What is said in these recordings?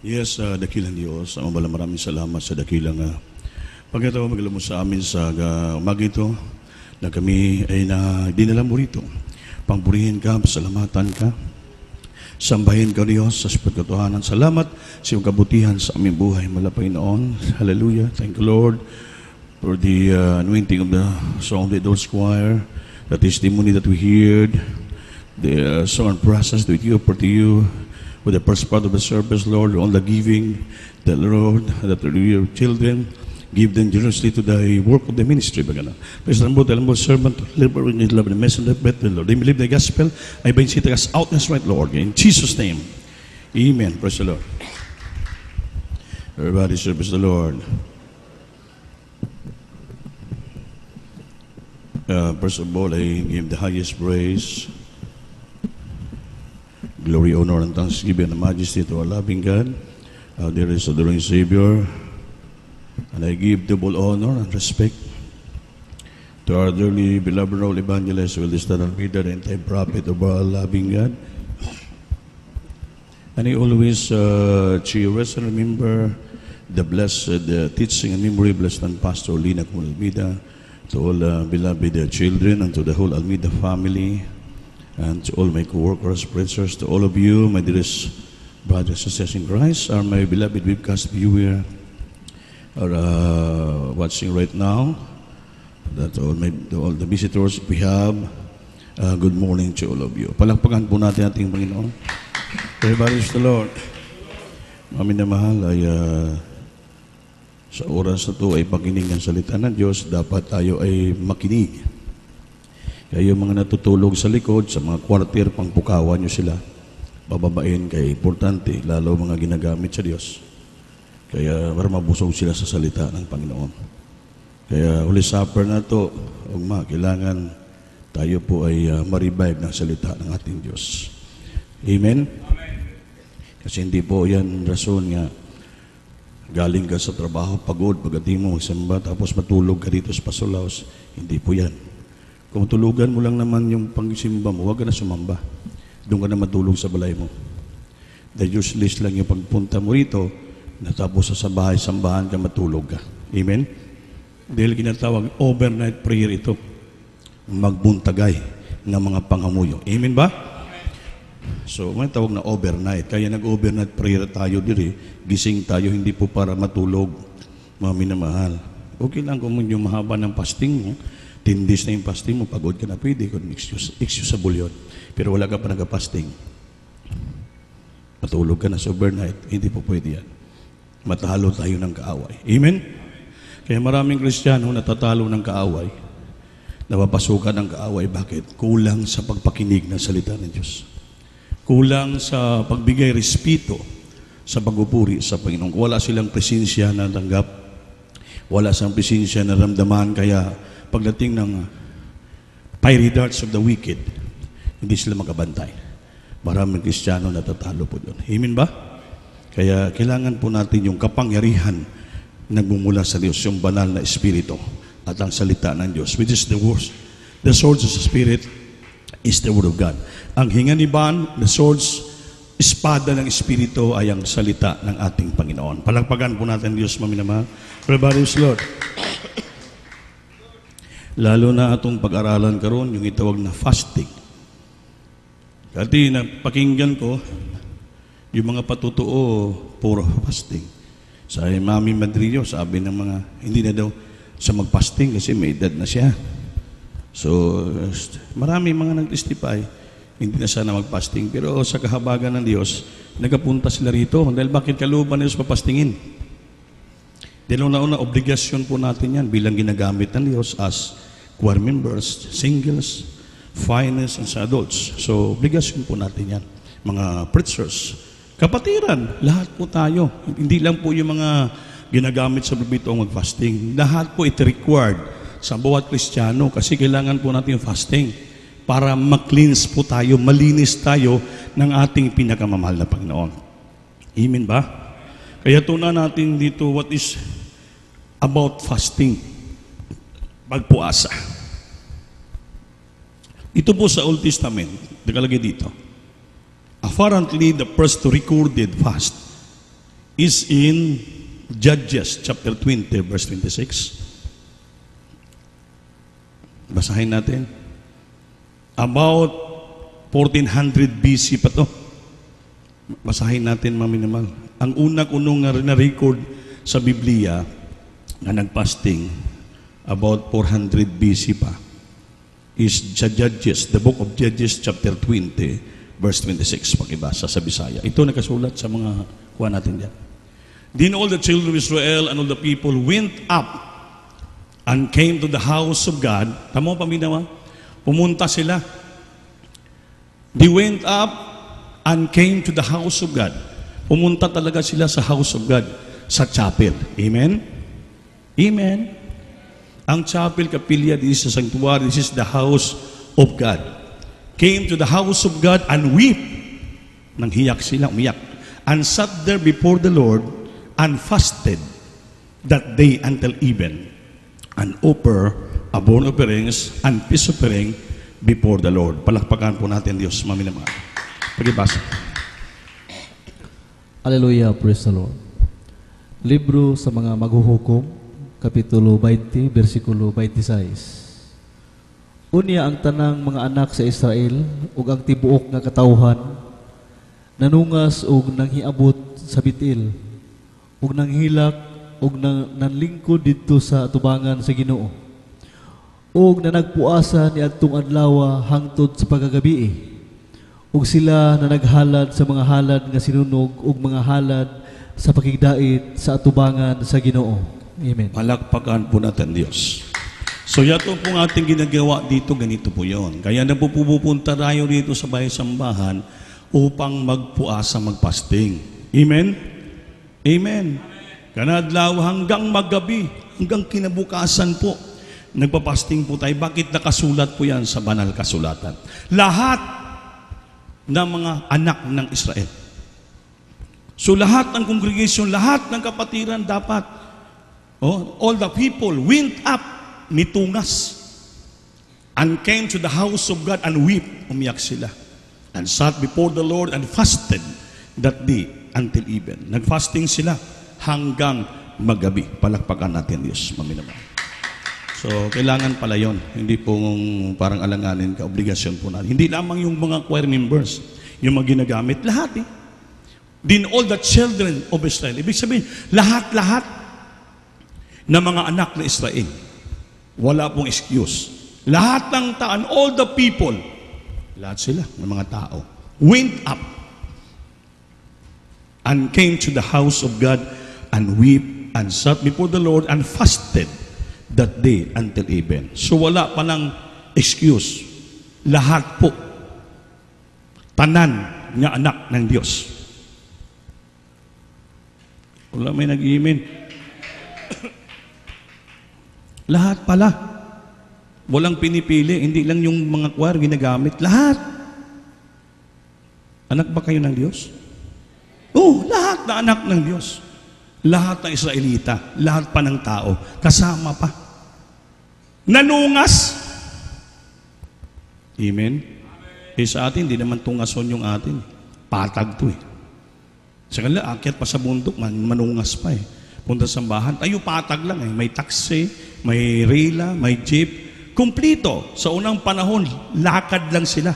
Yes, dakilang Diyos. Ang maraming salamat sa dakilang pagkataon magalaw mo sa amin sa umaga ito na kami ay dinala mo rito. Pangpurihin ka, pasalamatan ka, sambahin ka Diyos sa pagkatohanan. Salamat sa iyong kabutihan sa aming buhay malapay noon. Hallelujah. Thank you Lord for the anointing of the song of the Adult Choir, the testimony that we heard, the song and process that we offer to you with the first part of the service, Lord, all the giving, the Lord, that your children, give them generously to the work of the ministry. Praise the Lord, servant, liberal in love, the messenger of the Lord. They believe the gospel. I bind Satan us out, that's right, Lord. In Jesus' name, amen. Praise the Lord. Everybody service the Lord. First of all, I give the highest praise, glory, honor, and thanksgiving and majesty to our loving God, our dearest adoring Savior. And I give double honor and respect to our dearly beloved Lord Evangelist, will stand and be the entire prophet of our loving God. And I always cherish and remember the blessed teaching and memory blessed and Pastor Lina Almeida, to all beloved children, and to the whole Almeida family, and to all my co-workers, preachers, to all of you, my dearest brothers and sisters in Christ, are my beloved webcast viewer, are watching right now, that all the visitors we have, good morning to all of you. Palakpakan po natin ating Panginoon. Everybody is the Lord. Amin na mahal ay sa oras na ito ay pakinig ng salita ng Diyos, dapat tayo ay makinig. Kayo mga natutulog sa likod, sa mga kwartier, pangpukawan nyo sila. Bababain kay importante, lalo mga ginagamit sa Diyos. Kaya para mabusog sila sa salita ng Panginoon. Kaya Holy Supper na ito, kailangan tayo po ay ma-revive ng salita ng ating Diyos. Amen? Kasi hindi po yan rason nga galing ka sa trabaho, pagod, pagdating mo magsamba, tapos matulog ka dito sa Pasolaos. Hindi po yan. Kung tulugan mo lang naman yung pangsimba mo, huwag ka na sumamba. Doon ka na matulog sa balay mo. The useless lang yung pagpunta mo rito, natapos sa bahay, sambahan ka, matulog ka. Amen? Dahil ginatawag, overnight prayer ito. Magbuntagay ng mga pangamuyo. Amen ba? So, may tawag na overnight. Kaya nag-overnight prayer tayo diri. Gising tayo, hindi po para matulog. Mga minamahal. Okay lang kung yung mahaba ng fasting mo, 10 days na yung fasting mo, pagod ka na, pwede kung excusable yun. Pero wala ka pa nag-fasting. Matulog ka na sa overnight, hindi po pwede yan. Matalo tayo ng kaaway. Amen? Kaya maraming Kristiyano natatalo ng kaaway, napapasukan ng kaaway. Bakit? Kulang sa pagpakinig ng salita ng Diyos. Kulang sa pagbigay respeto sa pagpupuri sa Panginoon. Wala silang presensya na tanggap, wala silang presensya na ramdaman, kaya pagdating ng fiery darts of the wicked, hindi sila magabantay. Maraming Kristiyano natatalo po doon. Amen ba? Kaya kailangan po natin yung kapangyarihan nagmumula sa Diyos, yung banal na Espiritu at ang salita ng Diyos, which is the word. The sword of the Spirit is the word of God. Ang hinganiban, the swords, espada ng Espiritu ay ang salita ng ating Panginoon. Palagpagan po natin Diyos, maminamahal. Everybody is Lord. Lalo na atong pag-aralan karon yung itawag na fasting. Kasi napakinggan ko, yung mga patutuo, puro fasting. Sa Mami Madrillo, sabi ng mga, hindi na daw sa mag-fasting kasi may edad na siya. So, marami mga nag-testify, hindi na sana mag-fasting. Pero sa kahabagan ng Diyos, nagapunta sila rito. Dahil bakit kaluban Diyos papastingin? Dahil una-una, obligasyon po natin yan bilang ginagamit ng Diyos as choir members, singles, finance, and sa adults. So, obligasyon po natin yan. Mga preachers, kapatiran, lahat po tayo. Hindi lang po yung mga ginagamit sa bibito ang mag-fasting. Lahat po ito required sa bawat Kristiyano kasi kailangan po natin yung fasting para ma-cleanse po tayo, malinis tayo ng ating pinakamamahal na Panginoon. Amen ba? Kaya tunan natin dito what is about fasting. Pagpuasa. Ito po sa Old Testament, nakalagay dito. Apparently, the first recorded fast is in Judges chapter 20 verse 26. Basahin natin. About 1400 BC pa to. Basahin natin, maminamal. Ang unang na-record sa Biblia na nagpasting about 400 BC pa is Judges, the book of Judges chapter 20 verse 26. Pakibasa sa Bisaya. Ito nakasulat sa mga kuha natin dyan. Then all the children of Israel and all the people went up and came to the house of God. Tama mo, paminawa? Pumunta sila. They went up and came to the house of God. Pumunta talaga sila sa house of God, sa chapel. Amen? Amen? Ang chapel, kapilya, this is the sanctuary, this is the house of God. Came to the house of God and weep. Nang hiyak sila, umiyak. And sat there before the Lord and fasted that day until even, and offer a burnt offerings and peace offering before the Lord. Palakpakan po natin Diyos, maminamahal. Pagibasa. Hallelujah, praise the Lord. Libro sa mga maghuhukom, Kapitulo 20, versikulo 26. Unya ang tanang mga anak sa Israel, ug ang tibuok nga katawhan, nanungas ug nanghiabot sa bitil, ug nanghilak ug nanlingkod dito sa atubangan sa Ginoo, ug nanagpuasa ni adtong adlaw hangtod sa pagagabi, ug sila na naghalad sa mga halad nga sinunog ug mga halad sa pakigdait sa atubangan sa Ginoo. Amen. Palakpakan po natin Diyos. So yato pong ating ginagawa dito, ganito po yon. Kaya na po pupunta tayo dito sa bahay-sambahan upang magpuasa, magpasting. Amen? Amen. Kanadlaw hanggang magabi, hanggang kinabukasan po, nagpapasting po tayo. Bakit nakasulat po yan sa banal kasulatan? Lahat ng mga anak ng Israel. So lahat ng congregation, lahat ng kapatiran dapat, all the people went up, nitungas, and came to the house of God and weep, umiyak sila, and sat before the Lord and fasted that day until even. Nagfasting sila hanggang magabi. Palakpakan natin Diyos, maminamahal. So, kailangan pala yun. Hindi po parang alanganin ka, obligasyon po natin. Hindi lamang yung mga choir members, yung mga ginagamit, lahat eh. Then all the children of Israel. Ibig sabihin, lahat-lahat na mga anak na Israel. Wala pong excuse. Lahat ng taan, all the people, lahat sila, ng mga tao, went up and came to the house of God and weep and sat before the Lord and fasted that day until even. So wala pa ng excuse. Lahat po, tanan nga anak ng Diyos. Wala may nag-iimin. Lahat pala. Walang pinipili. Hindi lang yung mga choir ginagamit. Lahat. Anak ba kayo ng Diyos? Lahat na anak ng Diyos. Lahat ng Israelita. Lahat pa ng tao. Kasama pa. Nanungas. Amen? Sa atin, hindi naman tungason yung atin. Patag to eh. Sa kanila, akyat pa sa bundok, manungas pa eh. Punta sa sambahan, tayo patag lang eh. May taxi, may rela, may jeep. Kumplito. Sa unang panahon, lakad lang sila.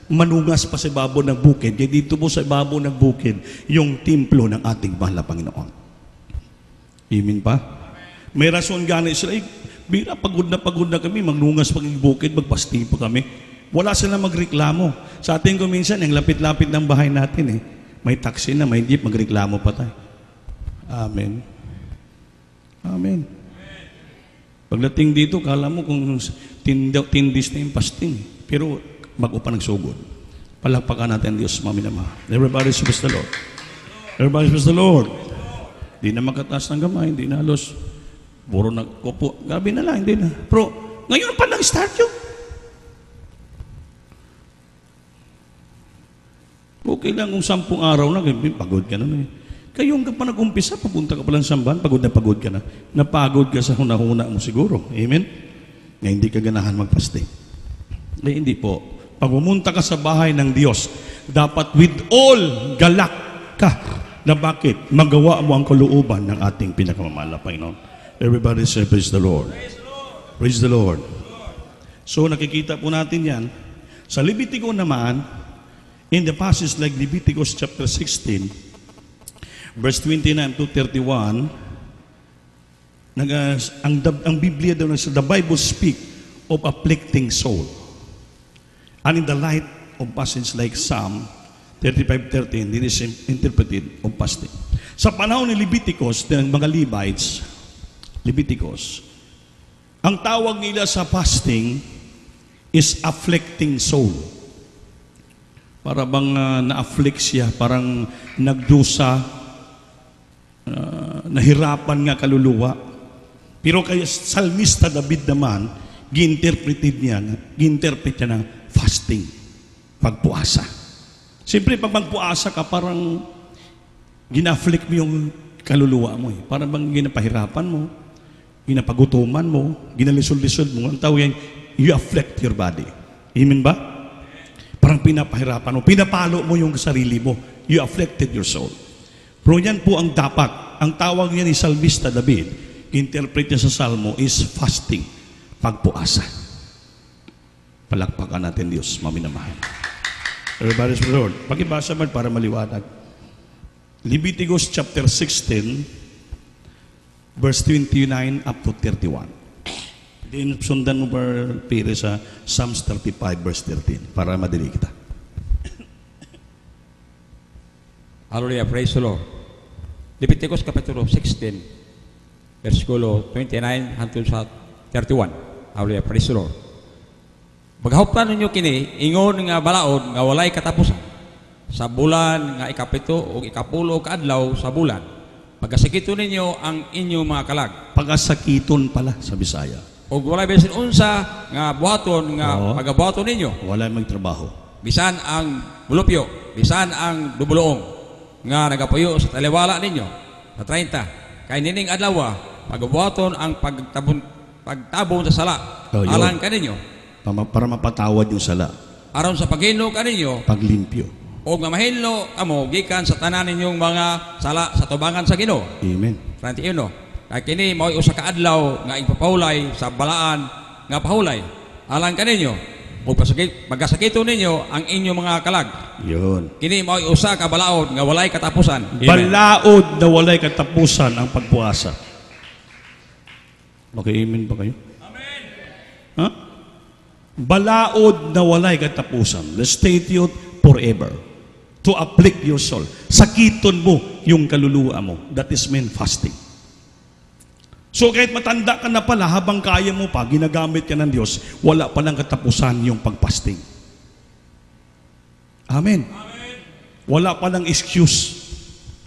Manungas pa sa ibabaw ng bukid. Kaya dito po sa ibabaw ng bukid, yung templo ng ating mahal na Panginoon. Amen pa? May rason gana sila. Bira, pagod na kami. Magnungas pag bukid, magpasting pa kami. Wala sila magreklamo. Sa ating kuminsan, ang lapit-lapit ng bahay natin eh. May taxi na, may jeep, magreklamo pa tayo. Amen. Amen. Pagdating dito, kala mo kung tindis na yung pasting. Pero mag-upa nagsugod. Palakpakan natin Diyos, maminamahal. Everybody praise the Lord. Everybody praise the Lord. Hindi na makataas ng gamay, hindi na halos. Puro nagkupo. Gabi na lang, hindi na. Pero ngayon pa nag-start yun. Okay lang kung 10 araw na, pagod ka na eh. Kayong ka pa nag-umpisa, papunta ka pa lang sambahan, pagod ka na. Napagod ka sa huna-huna mo siguro. Amen? Nga hindi ka ganahan magpaste. Hindi po. Pag pumunta ka sa bahay ng Diyos, dapat with all galak ka. Na bakit? Magawa mo ang kalooban ng ating pinakamamahal na Panginoon. Everybody say, praise the Lord. Praise the Lord. So nakikita po natin yan. Sa Levitico naman, in the passage like Leviticus chapter 16, verse 29 to 31, ang Biblia daw, the Bible speak of afflicting soul. And in the light of passage like Psalm 35:13, it is interpreted of fasting. Sa panahon ni Leviticus, ng mga Leviticus, ang tawag nila sa fasting is afflicting soul. Para bang na-afflict siya, parang nagdusa, nahirapan nga kaluluwa. Pero kay Salmista David naman, ginterpret niya ng fasting, pagpuasa. Siyempre, pag magpuasa ka, parang gina-afflict mo yung kaluluwa mo. Parang bang ginapahirapan mo, ginapagutuman mo, ginalisod-lisod mo. Ang tawag yan, you afflict your body. Amen ba? Parang pinapahirapan mo, pinapalo mo yung sarili mo. You afflicted your soul. Pero yan po ang dapat. Ang tawag niya ni Salmista David, interpret niya sa Salmo, is fasting, pagpuasa. Palakpakan natin Diyos, maminamahal. Everybody say, Lord, pakibasa man para maliwanag. Leviticus chapter 16, verse 29 up to 31. Then sundan mo pa pire sa Psalms 35 verse 13 para madali kita. Hallelujah, praise the Lord. Leviticus Kapitulo 16, versikulo 29 hangtod sa 31. Hallelujah, praise the Lord. Maghuptan ninyo kini, ingon nga balaod nga walay katapusan. Sa bulan nga ikapito o ikapulo kaadlaw sa bulan. Pagasakiton ninyo ang inyong mga kalag. Pagasakiton pala sa Bisaya. O walay bisan unsa nga buhaton nga pagabuhaton ninyo. Walay magtrabaho. Bisan ang bulupyo, bisan ang dubulong nga nagapuyo sa taliwala ninyo sa 30. Kay nining adlaw pagabuhaton ang pagtabon sa sala. Alang kaninyo. Para mapatawad yung sala. Aron sa paghinlo kaninyo, paglimpyo. O nga mahinlo kamo gikan sa tanan ninyong mga sala sa tubangan sa Ginoo. Amen. 31. Kay kini mao'y usa ka adlaw nga ipapahulay sa balaan nga pahulay. Alang kaninyo, ug pagasakiton ninyo ang inyong mga kalag. Yun. Kini mao'y usa ka balaod nga walay katapusan. Amen. Balaod na walay katapusan ang pagpuasa. Okay, amen ba kayo? Amen. Ha? Balaod na walay katapusan. The statute forever. To afflict your soul. Sakiton mo yung kaluluwa mo. That is meant fasting. So kahit matanda ka na pala, habang kaya mo pa, ginagamit ka ng Diyos, wala palang katapusan yung pagpasting. Amen. Amen. Wala palang excuse.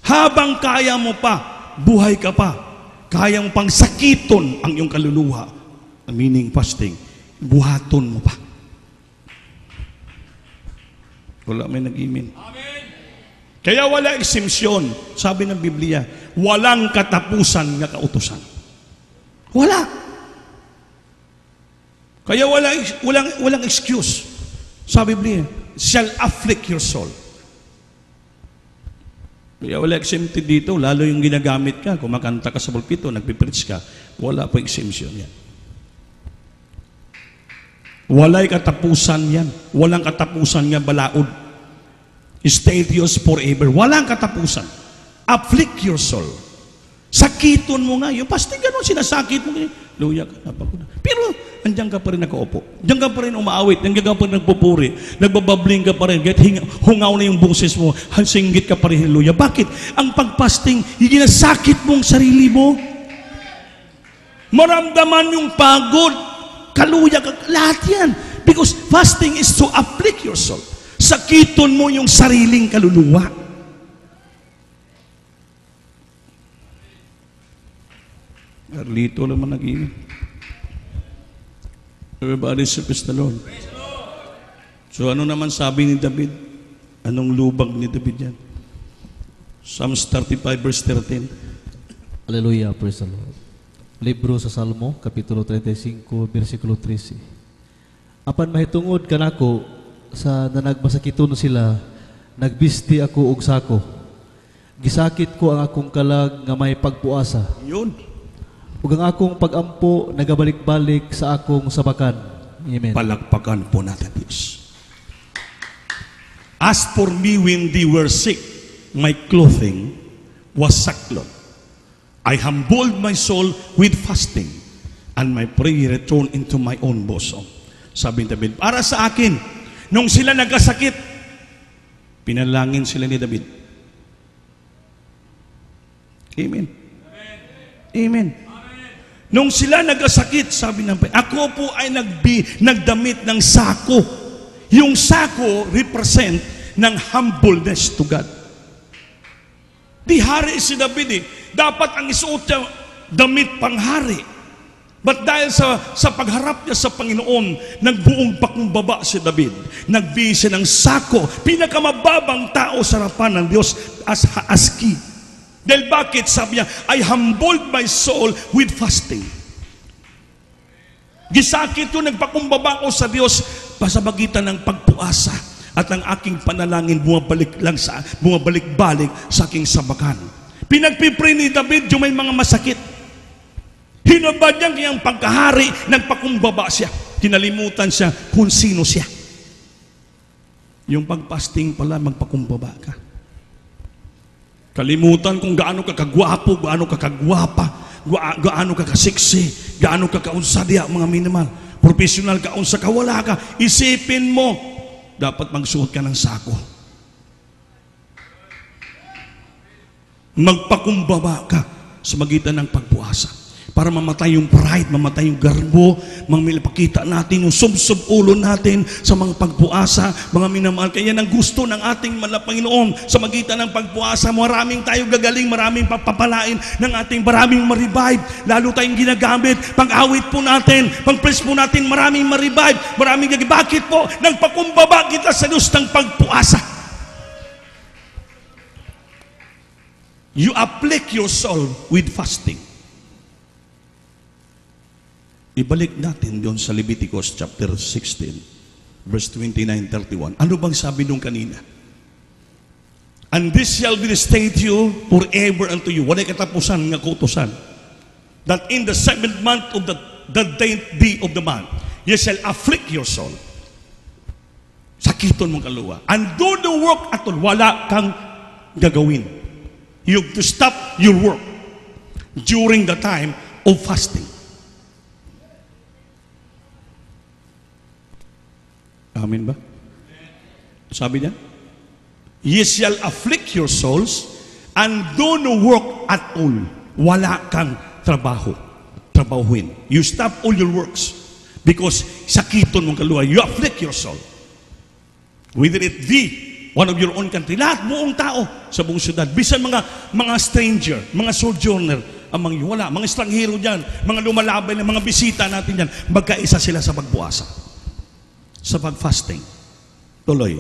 Habang kaya mo pa, buhay ka pa, kaya mo pang sakiton ang iyong kaluluwa, meaning fasting, buhaton mo pa. Wala may nag-imin. Amen. Kaya wala exemption. Sabi ng Biblia, walang katapusan nga kautusan. Wala. Kaya walang excuse. Sa Biblia, shall afflict your soul. Kaya wala exempted dito, lalo yung ginagamit ka, kumakanta ka sa pulpito, nagpipreach ka, wala pa exemption yan. Walay katapusan yan. Walang katapusan nga balaod. Stadios forever. Walang katapusan. Afflict your soul. Sakiton mo nga. Yung pasting ganun, sinasakit mo. Luya ka na. Pero, andyan ka pa rin nakaupo. Andyan ka pa rin umaawit. Andyan ka pa rin nagpupuri. Nagbababling ka pa rin. Hungaw na yung boses mo. Singgit ka pa rin. Luya. Bakit? Ang pagpasting, ginasakit mong sarili mo. Maramdaman yung pagod. Kaluya ka, lahat yan. Because fasting is to afflict your soul. Sakiton mo yung sariling kaluluwa. Carlito naman nag-iwi. Everybody say, praise the Lord. So ano naman sabi ni David? Anong lubag ni David yan? Psalms 35 verse 13. Hallelujah, praise the Lord. Libro sa Salmo, Kapitulo 35, versikulo 13. Apan mahitungod kanako sa nanagmasakiton sila, nagbisti ako og sako. Gisakit ko ang akong kalag nga may pagpuasa. Yun. Ug ang akong pagampo nagabalik-balik sa akong sabakan. Amen. Palakpakan po natin, Diyos. As for me when they were sick, my clothing was sackcloth. I humbled my soul with fasting, and my prayer returned into my own bosom. Sabi ni David, para sa akin, nung sila nagkasakit, pinalangin sila ni David. Amen. Amen. Nung sila nagkasakit, sabi ng ako po ay nagdamit ng sako. Yung sako represent ng humbleness to God. Di hari si David eh. Dapat ang isuot niya damit panghari. But dahil sa pagharap niya sa Panginoon, nagbuong pakumbaba si David. Nagbihis siya ng sako. Pinakamababang tao sa harapan ng Diyos as king. Dahil bakit? Sabi niya, I humbled my soul with fasting. Gisakit yun, nagpakumbaba ko sa Diyos pasabagitan ng pagpuasa at ang aking panalangin bumabalik-balik sa aking sabakan. Pinagpipray ni David yung may mga masakit. Hinabad niya kayang pagkahari, nagpakumbaba siya. Kinalimutan siya kung sino siya. Yung pagpasting pala, magpakumbaba ka. Kalimutan kung gaano ka kagwapo, gaano ka kagwapa, gaano ka kasiksi, gaano ka kaunsadya, mga minimal. Professional ka, unsa ka, wala ka. Isipin mo, dapat magsuot ka ng sako. Magpakumbaba ka sa magitan ng pagpuasa. Para mamatay yung pride, mamatay yung garbo, pakita natin yung sub-ulo natin sa mga pagpuasa, mga minamahal. Kaya ang gusto ng ating Panginoon sa magitan ng pagpuasa, maraming tayo gagaling, maraming papapalain ng ating maraming ma-revive. Lalo tayong ginagamit, pag-awit po natin, pag-praise po natin, maraming ma-revive, maraming gagaling. Bakit po? Nagpakumbaba kita sa Diyos ng pagpuasa. You afflict your soul with fasting. Ibalik natin doon sa Leviticus chapter 16, verse 29-31. Ano bang sabi nung kanina? And this shall be the state you forever unto you. Walay katapusan nga kutusan. That in the 7th month of the 10th day of the month, you shall afflict your soul. Sakiton mong kaluwa. And do the work at all. Wala kang gagawin. You have to stop your work during the time of fasting. Amen ba? Sabi niya, ye shall afflict your souls and do no work at all. Wala kang trabahuin. You stop all your works because sakiton mong kaluwa. You afflict your soul. Whether it be one of your own country, lahat buong tao sa buong syudad, bisan mga stranger, mga sojourner, ang mga wala, mga estranghero dyan, mga lumalabay na mga bisita natin dyan, magkaisa sila sa pagbuasa. Sa pag-fasting. Tuloy.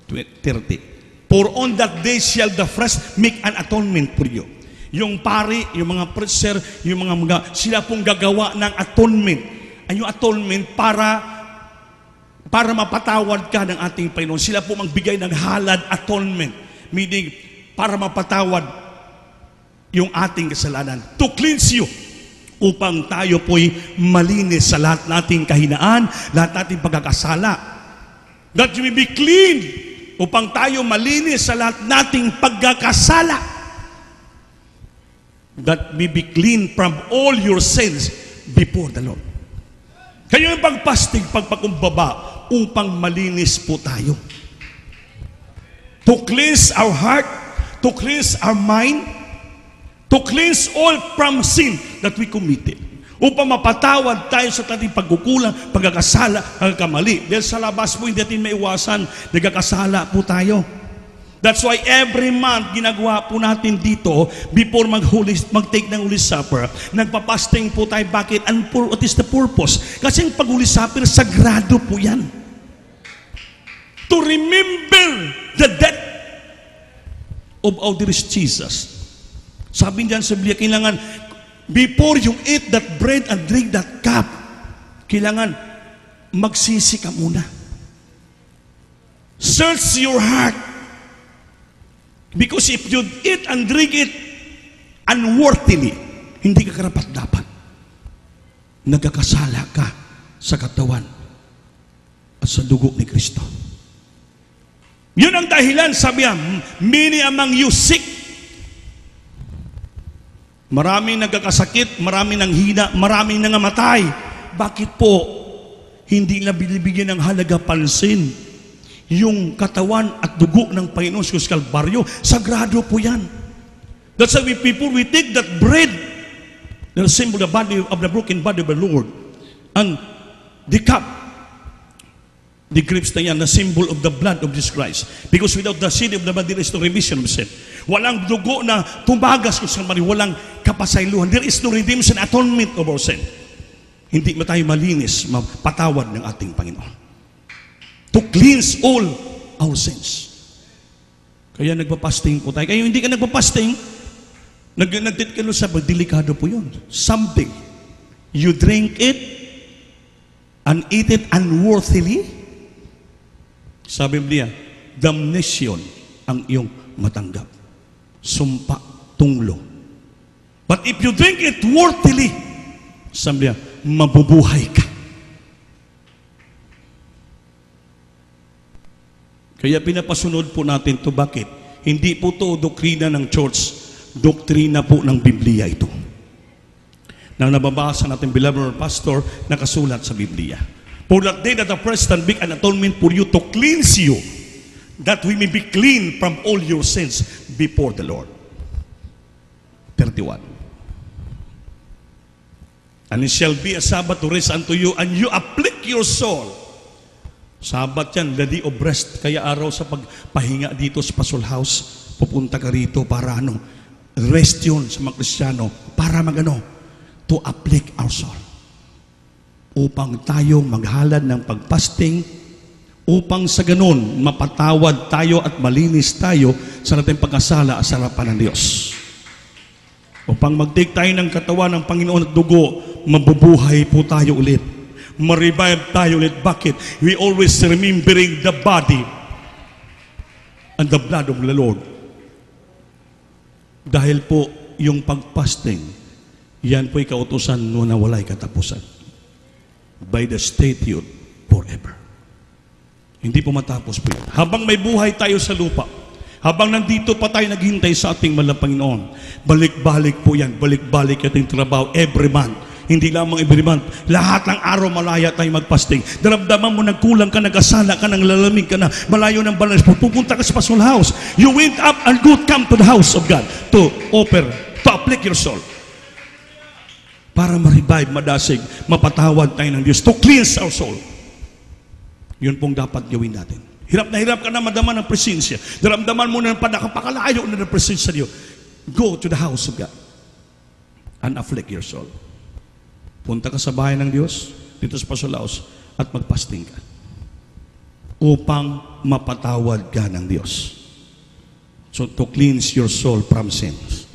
30. For on that day shall the priest make an atonement for you. Yung pari, yung mga preacher, yung mga sila pong gagawa ng atonement. Ay yung atonement para mapatawad ka ng ating Panginoon. Sila po magbigay ng halad atonement. Meaning, para mapatawad yung ating kasalanan. To cleanse you. Upang tayo po'y malinis sa lahat nating kahinaan, lahat nating pagkakasala. That you may be clean. Upang tayo malinis sa lahat nating pagkakasala. That may be clean from all your sins before the Lord. Kaya yung pagpastig, pagpakumbaba, upang malinis po tayo. To cleanse our heart, to cleanse our mind, to cleanse all from sin that we committed. Upang mapatawad tayo sa ating pagkukulang, pagkakasala, pagkakamali. Dahil sa labas po, hindi natin maiwasan, nagkakasala po tayo. That's why every month, ginagawa po natin dito, before mag-take ng Holy Supper, nagpapasting po tayo. Bakit? And what is the purpose? Kasi ang pag-Holy Supper, sagrado po yan. To remember the death of our dearest Jesus. Sabi niyan sa Biblia, kailangan, before you eat that bread and drink that cup, kailangan magsisi ka muna. Search your heart. Because if you eat and drink it unworthily, hindi ka karapat-dapat. Nagkakasala ka sa katawan at sa dugo ni Kristo. Yun ang dahilan, sabi niya, many among you sick. Maraming nagkakasakit, maraming nanghina, maraming nangamatay. Bakit po hindi na binibigyan ng halaga pansin? Yung katawan at dugo ng Panginoon sa Kalbaryo, sagrado po yan. That's why we take that bread, the symbol of the body of the broken body of the Lord, and the cup, the grapes na yan, the symbol of the blood of Jesus Christ. Because without the seed of the blood, there is no remission of sin. Walang dugo na tumagas kung saan man, walang kapasaylohan. There is no redemption, atonement of our sin. Hindi mo tayo malinis, mapatawad ng ating Panginoon. To cleanse all our sins. Kaya nagpapasting po tayo. Kaya hindi ka nagpapasting, nagtitkalo sa delikado po yun. Something, you drink it and eat it unworthily, sa Biblia, damnation ang iyong matanggap. Sumpa, tunglo. But if you drink it worthily, sa Biblia, mabubuhay ka. Kaya pinapasunod po natin to. Bakit? Hindi po to doktrina ng church, doktrina po ng Biblia ito. Na nababasa natin, beloved pastor, nakasulat sa Biblia. For that day that the Christ can make an atonement for you to cleanse you, that we may be clean from all your sins before the Lord. 31. And it shall be a Sabbath to rest unto you, and you afflict your soul. Sabat yan, the day of rest. Kaya araw sa pagpahinga dito sa Pasol House, pupunta ka rito para rest yun sa mga Kristiyano, para to afflict our soul. Upang tayo maghalad ng pagpasting, upang sa ganun, mapatawad tayo at malinis tayo sa nating pagkasala sa harapan ng Diyos. Upang mag-take tayo ng katawan ng Panginoon at dugo, mabubuhay po tayo ulit. Ma-revive tayo ulit. Bakit? We always remembering the body and the blood of the Lord. Dahil po yung pagpasting, yan po'y kautusan na walay katapusan. By the statute forever. Hindi po matapos po yun. Habang may buhay tayo sa lupa, habang nandito pa tayo naghintay sa ating mahal na Panginoon, balik-balik po yan, balik-balik ating trabaho every month. Hindi lamang every month, lahat ng araw malaya tayo magpasting. Daramdaman mo nagkulang ka, nagasala ka, nanglalamig ka na, malayo ng balance, pupunta ka sa Pasol House. You went up and good come to the house of God to offer, to afflict your soul. Para ma-revive, madasig, mapatawad tayo ng Diyos, to cleanse our soul. Yun pong dapat gawin natin. Hirap ka na madama ng presensya. Daramdaman mo na napakalayo na ng presensya niyo. Go to the house of God and afflict your soul. Punta ka sa bahay ng Diyos, dito sa Pasol House, at magpasting ka. Upang mapatawad ka ng Diyos. So, to cleanse your soul from sins.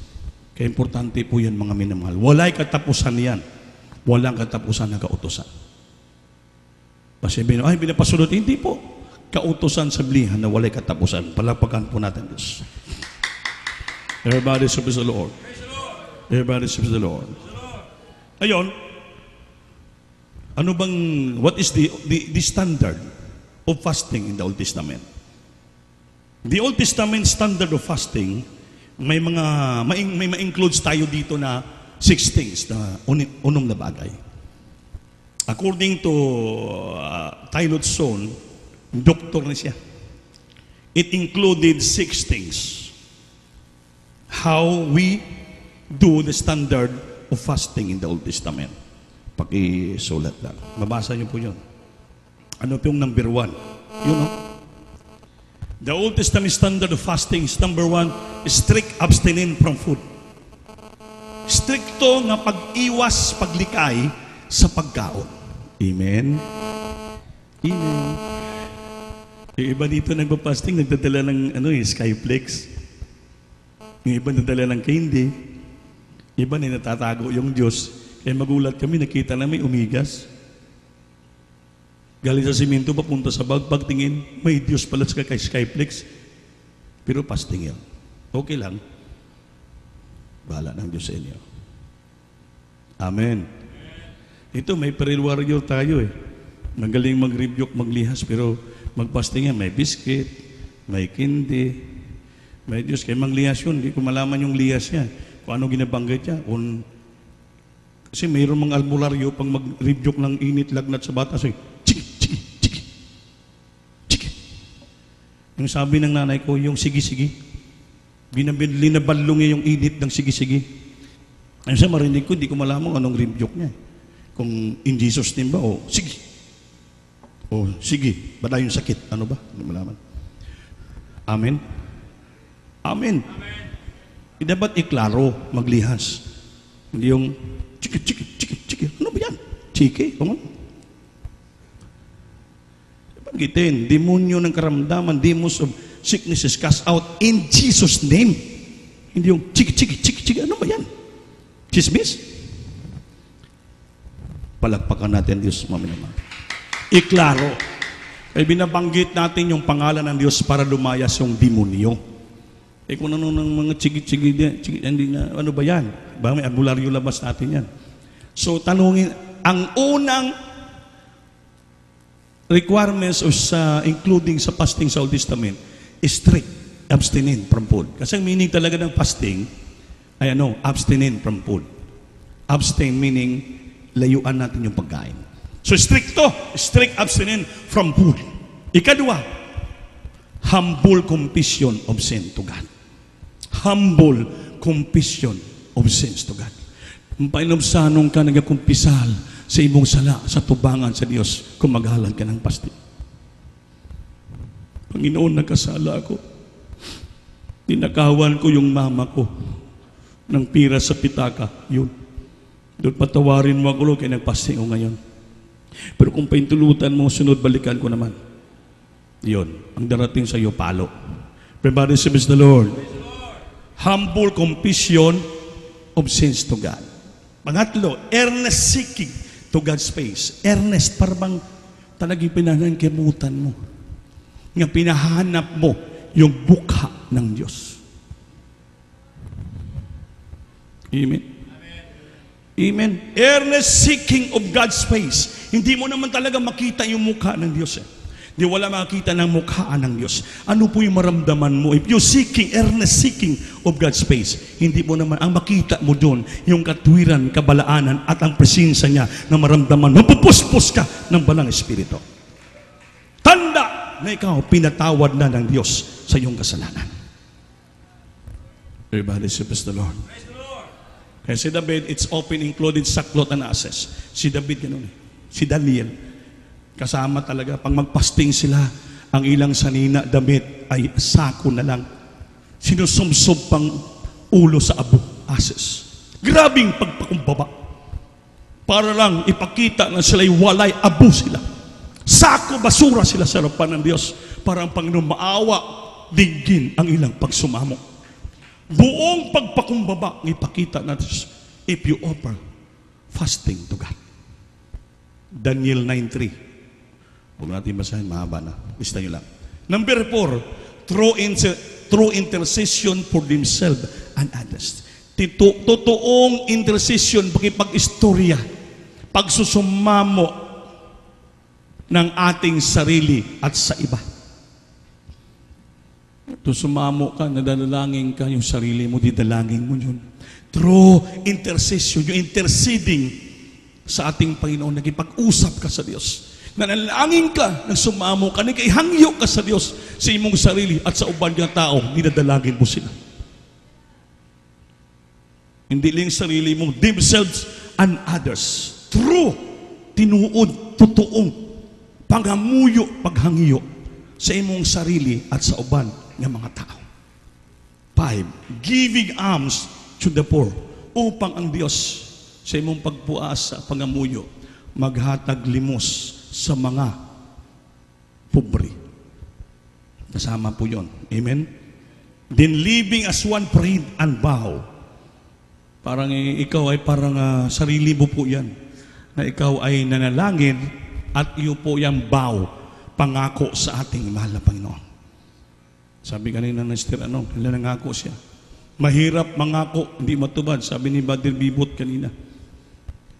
Kaya importante po yan, mga minamahal. Walay katapusan yan. Walang katapusan na kautusan. Kasi binapasunod, hindi po. Kautusan sa Biblia na walay katapusan. Palapakan po natin Diyos. Everybody serves the Lord. Everybody serves the Lord. Ayon, what is the standard of fasting in the Old Testament? The Old Testament standard of fasting, may ma-includes tayo dito na 6 things na unong na bagay. According to Tylot Son, doktor na siya. It included 6 things. How we do the standard of fasting in the Old Testament. Pakisulat lang. Mabasa niyo po yun. Ano po yung number 1? Yun, no? The Old Testament standard of fasting is number 1, strict abstinence from food. Stricto nga pag-iwas, paglikay sa pagkaon. Amen? Amen. Yung iba dito nagpa-fasting, nagdadala ng Skyflex. Yung iba nagdadala ng candy. Iba na natatago yung Diyos. Kaya magulat kami, nakita na may umigas. Galing sa simento, papunta sa bag, pagtingin, may Diyos pala sa kay Skyflex. Pero fasting yan. Okay lang. Bahala ng Diyos sa inyo. Amen. Ito, may prayer warrior tayo eh. Magaling mag-rebuke, maglihas, pero magpasting yan, may biscuit, may kindi, may Diyos. Kaya maglihas yun, hindi ko malaman yung lihas niya. Kung ano ginabanggit niya. Kasi mayroon mga albularyo pang mag-rebuke ng init, lagnat sa bata. So, chiki, chiki, chiki, chiki. Yung sabi ng nanay ko, yung sige-sige. Linabalong niya yung init ng sige-sige. Ayun sa marinig ko, hindi ko malaman anong rebuke niya. Kung in Jesus name ba, o sige. O sige, bada yung sakit. Ano ba? Hindi malaman. Amen? Amen. Dapat iklaro, maglihas. Hindi yung chiki, chiki, chiki, chiki. Ano ba yan? Chiki? Ano? Pagkitin, demonyo ng karamdaman, demons of sicknesses cast out in Jesus' name. Hindi yung chiki, chiki, chiki, chiki. Ano ba yan? Chismis? Palagpakan natin Diyos, mami naman. Iklaro. Ay binabanggit natin yung pangalan ng Diyos para lumayas yung demonyo. Kung ano ng mga chigi-chigi, hindi na, ano ba yan? Ba may albularyo labas natin yan. So tanungin, ang unang requirements of including sa fasting sa Old Testament, strict, abstinent from food. Kasi ang meaning talaga ng fasting ay abstinent from food. Abstain meaning layuan natin yung pagkain. So strict abstinent from food. Ikadua, humble confession of sin to God. Humble confession of sins to God. Painobsanong ka nagakumpisal sa imong sala, sa tubangan sa Diyos kung maghalad ka ng fasting. Panginoon, nagkasala ako. Tinakawan ko yung mama ko ng pira sa pitaka. Yun. Doon patawarin mo ako, Lord, kaya nagpasting ko ngayon. Pero kung paintulutan mo, sunod balikan ko naman. Yun. Ang darating sa iyo, palo. Everybody says the Lord. Humble confession of sins to God. Pangatlo, earnest seeking to God's face. Earnest, parang talagang pinanangkimutan mo. Nga pinahanap mo yung bukha ng Diyos. Amen? Amen. Earnest seeking of God's face. Hindi mo naman talaga makita yung mukha ng Diyos. Hindi wala makita ng mukha ng Diyos. Ano po yung maramdaman mo? If you're seeking, earnest seeking of God's face, hindi mo naman, ang makita mo doon, yung katwiran, kabalaanan, at ang presensya niya na maramdaman, mapupuspos ka ng balang espiritu. Tanda na ikaw pinatawad na ng Diyos sa iyong kasalanan. Everybody praise the Lord. Kaya si David, it's open, included sackcloth and ashes. Si David ganun eh. Si Daniel, kasama talaga. Pag magpasting sila, ang ilang sanina, damit ay sako na lang. Sinusumsub pang ulo sa abo, ashes. Grabing pagpakumbaba. Para lang ipakita na sila'y walay, abo sila. Sako, basura sila sa harapan ng Diyos. Para ang Panginoon maawa, dinggin ang ilang pagsumamo. Buong pagpakumbaba, ipakita natin if you offer fasting to God. Daniel 9:3. Huwag natin basahin, mahaba na. Lista nyo lang. Number 4, through intercession for themselves and others. Totoong intercession, pakipag-istorya, pagsusumamo ng ating sarili at sa iba. Ito, sumamo ka, nadalangin ka, yung sarili mo, didalangin mo yun. Through intercession, yung interceding sa ating Panginoon, nagipag-usap ka sa Diyos. Nanalangin ka, nagsumamo ka, nagihangyo ka sa Diyos sa imong sarili at sa uban ng tao, dinadalangin mo sila. Hindi lang sarili mo, themselves and others. True, tinuod, totoong paghamuyo, paghangyo sa imong sarili at sa uban ng mga tao. 5, giving alms to the poor, upang ang Diyos sa imong pagpuasa, paghamuyo, maghatag limos sa mga pobre. Kasama po yun. Amen? Then living as one prayed and vow. Parang ikaw ay parang sarili mo po yan. Na ikaw ay nanalangin at iyo po yung vow, pangako sa ating mahal na Panginoon. Sabi kanina ng Sister, nangako siya. Mahirap mangako, hindi matubad. Sabi ni Brother Bibot kanina.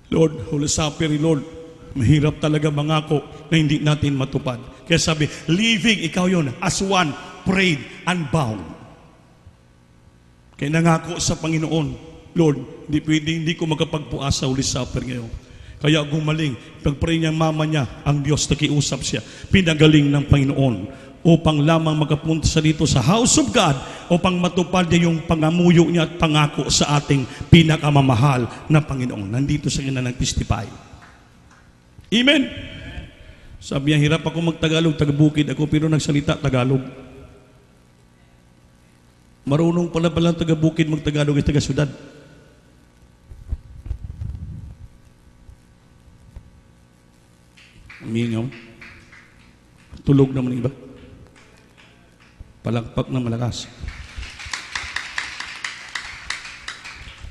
Lord, Holy Supper, Lord, mahirap talaga mangako na hindi natin matupad. Kaya sabi, living, ikaw yon as one, prayed and bound. Kaya nangako sa Panginoon, Lord, hindi ko magkapagpuas sa Holy Supper ngayon. Kaya gumaling, pag-pray niya mama niya, ang Diyos, nakiusap siya, pinagaling ng Panginoon, upang lamang makapunta sa dito sa house of God, upang matupad niya yung pangamuyo niya at pangako sa ating pinakamamahal na Panginoon. Nandito sa kanya nag-testify. Amen? Sabi niya, hirap ako mag-Tagalog, taga-bukid ako, pero nagsalita Tagalog. Marunong pala taga-bukid mag-Tagalog at taga-syudad. Mingaw. Tulog naman iba. Palakpak na malakas.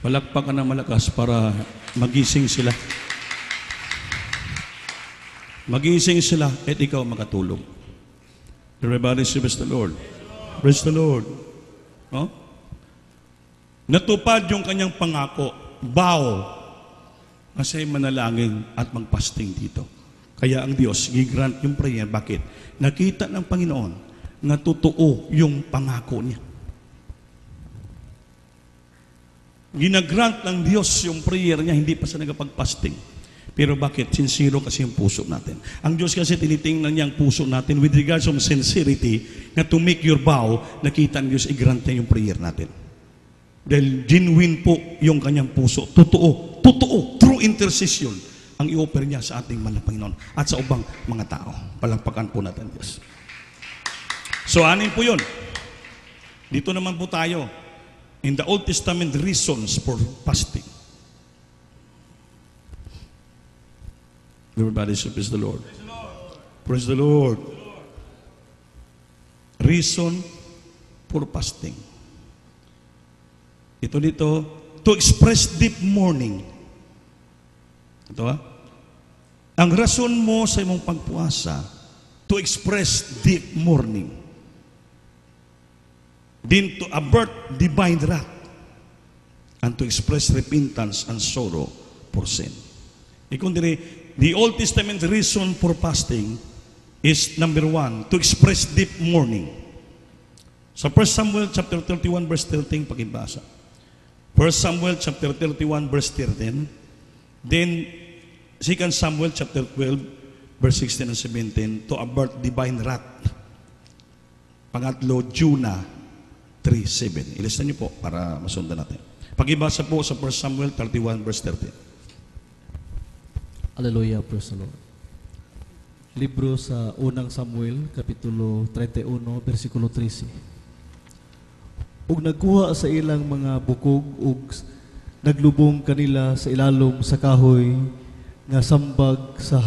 Palakpak ka na malakas para magising sila. Magising sila at ikaw makatulog. Everybody say, praise the Lord. Praise the Lord. Oh? Natupad yung kanyang pangako. Vow. Kasi manalangin at magpasting dito. Kaya ang Diyos, gigrant yung prayer. Bakit? Nakita ng Panginoon na totoo yung pangako niya. Ginagrant ng Diyos yung prayer niya, hindi pa sa nagpagpasting. Pero bakit? Sincero kasi yung puso natin. Ang Diyos kasi tinitingnan niya ang puso natin with regards of sincerity na to make your vow, nakita ng Diyos, i-grant niya yung prayer natin. Dahil genuine po yung kanyang puso. Totoo, true intercession ang i-offer niya sa ating mahal na Panginoon at sa ubang mga tao. Palakpakan po natin, Diyos. So, anin po yun. Dito naman po tayo. In the Old Testament, reasons for fasting. Everybody say, praise the Lord. Praise the Lord. Reason for fasting. Ito dito, to express deep mourning. Ito ang rason mo sa imong pagpuasa, to express deep mourning. Then to avert divine wrath, and to express repentance and sorrow for sin. The Old Testament reason for fasting is number 1, to express deep mourning. Sa 1 Samuel chapter 31 verse 13, pakibasa. 1 Samuel chapter 31 verse 13. Then 2 Samuel chapter 12 verse 16 and 17, to avert divine wrath. Pangatlo, Jonah 3:7. Ilista niyo po para masundan natin. Pakibasa po sa 1 Samuel 31 verse 13. Hallelujah, praise the Lord. Libro sa unang Samuel, kapitulo 31, versikulo 13. Ug nagkuha sa ilang mga bukog ug naglubong kanila sa ilalom sa kahoy nga sambag sa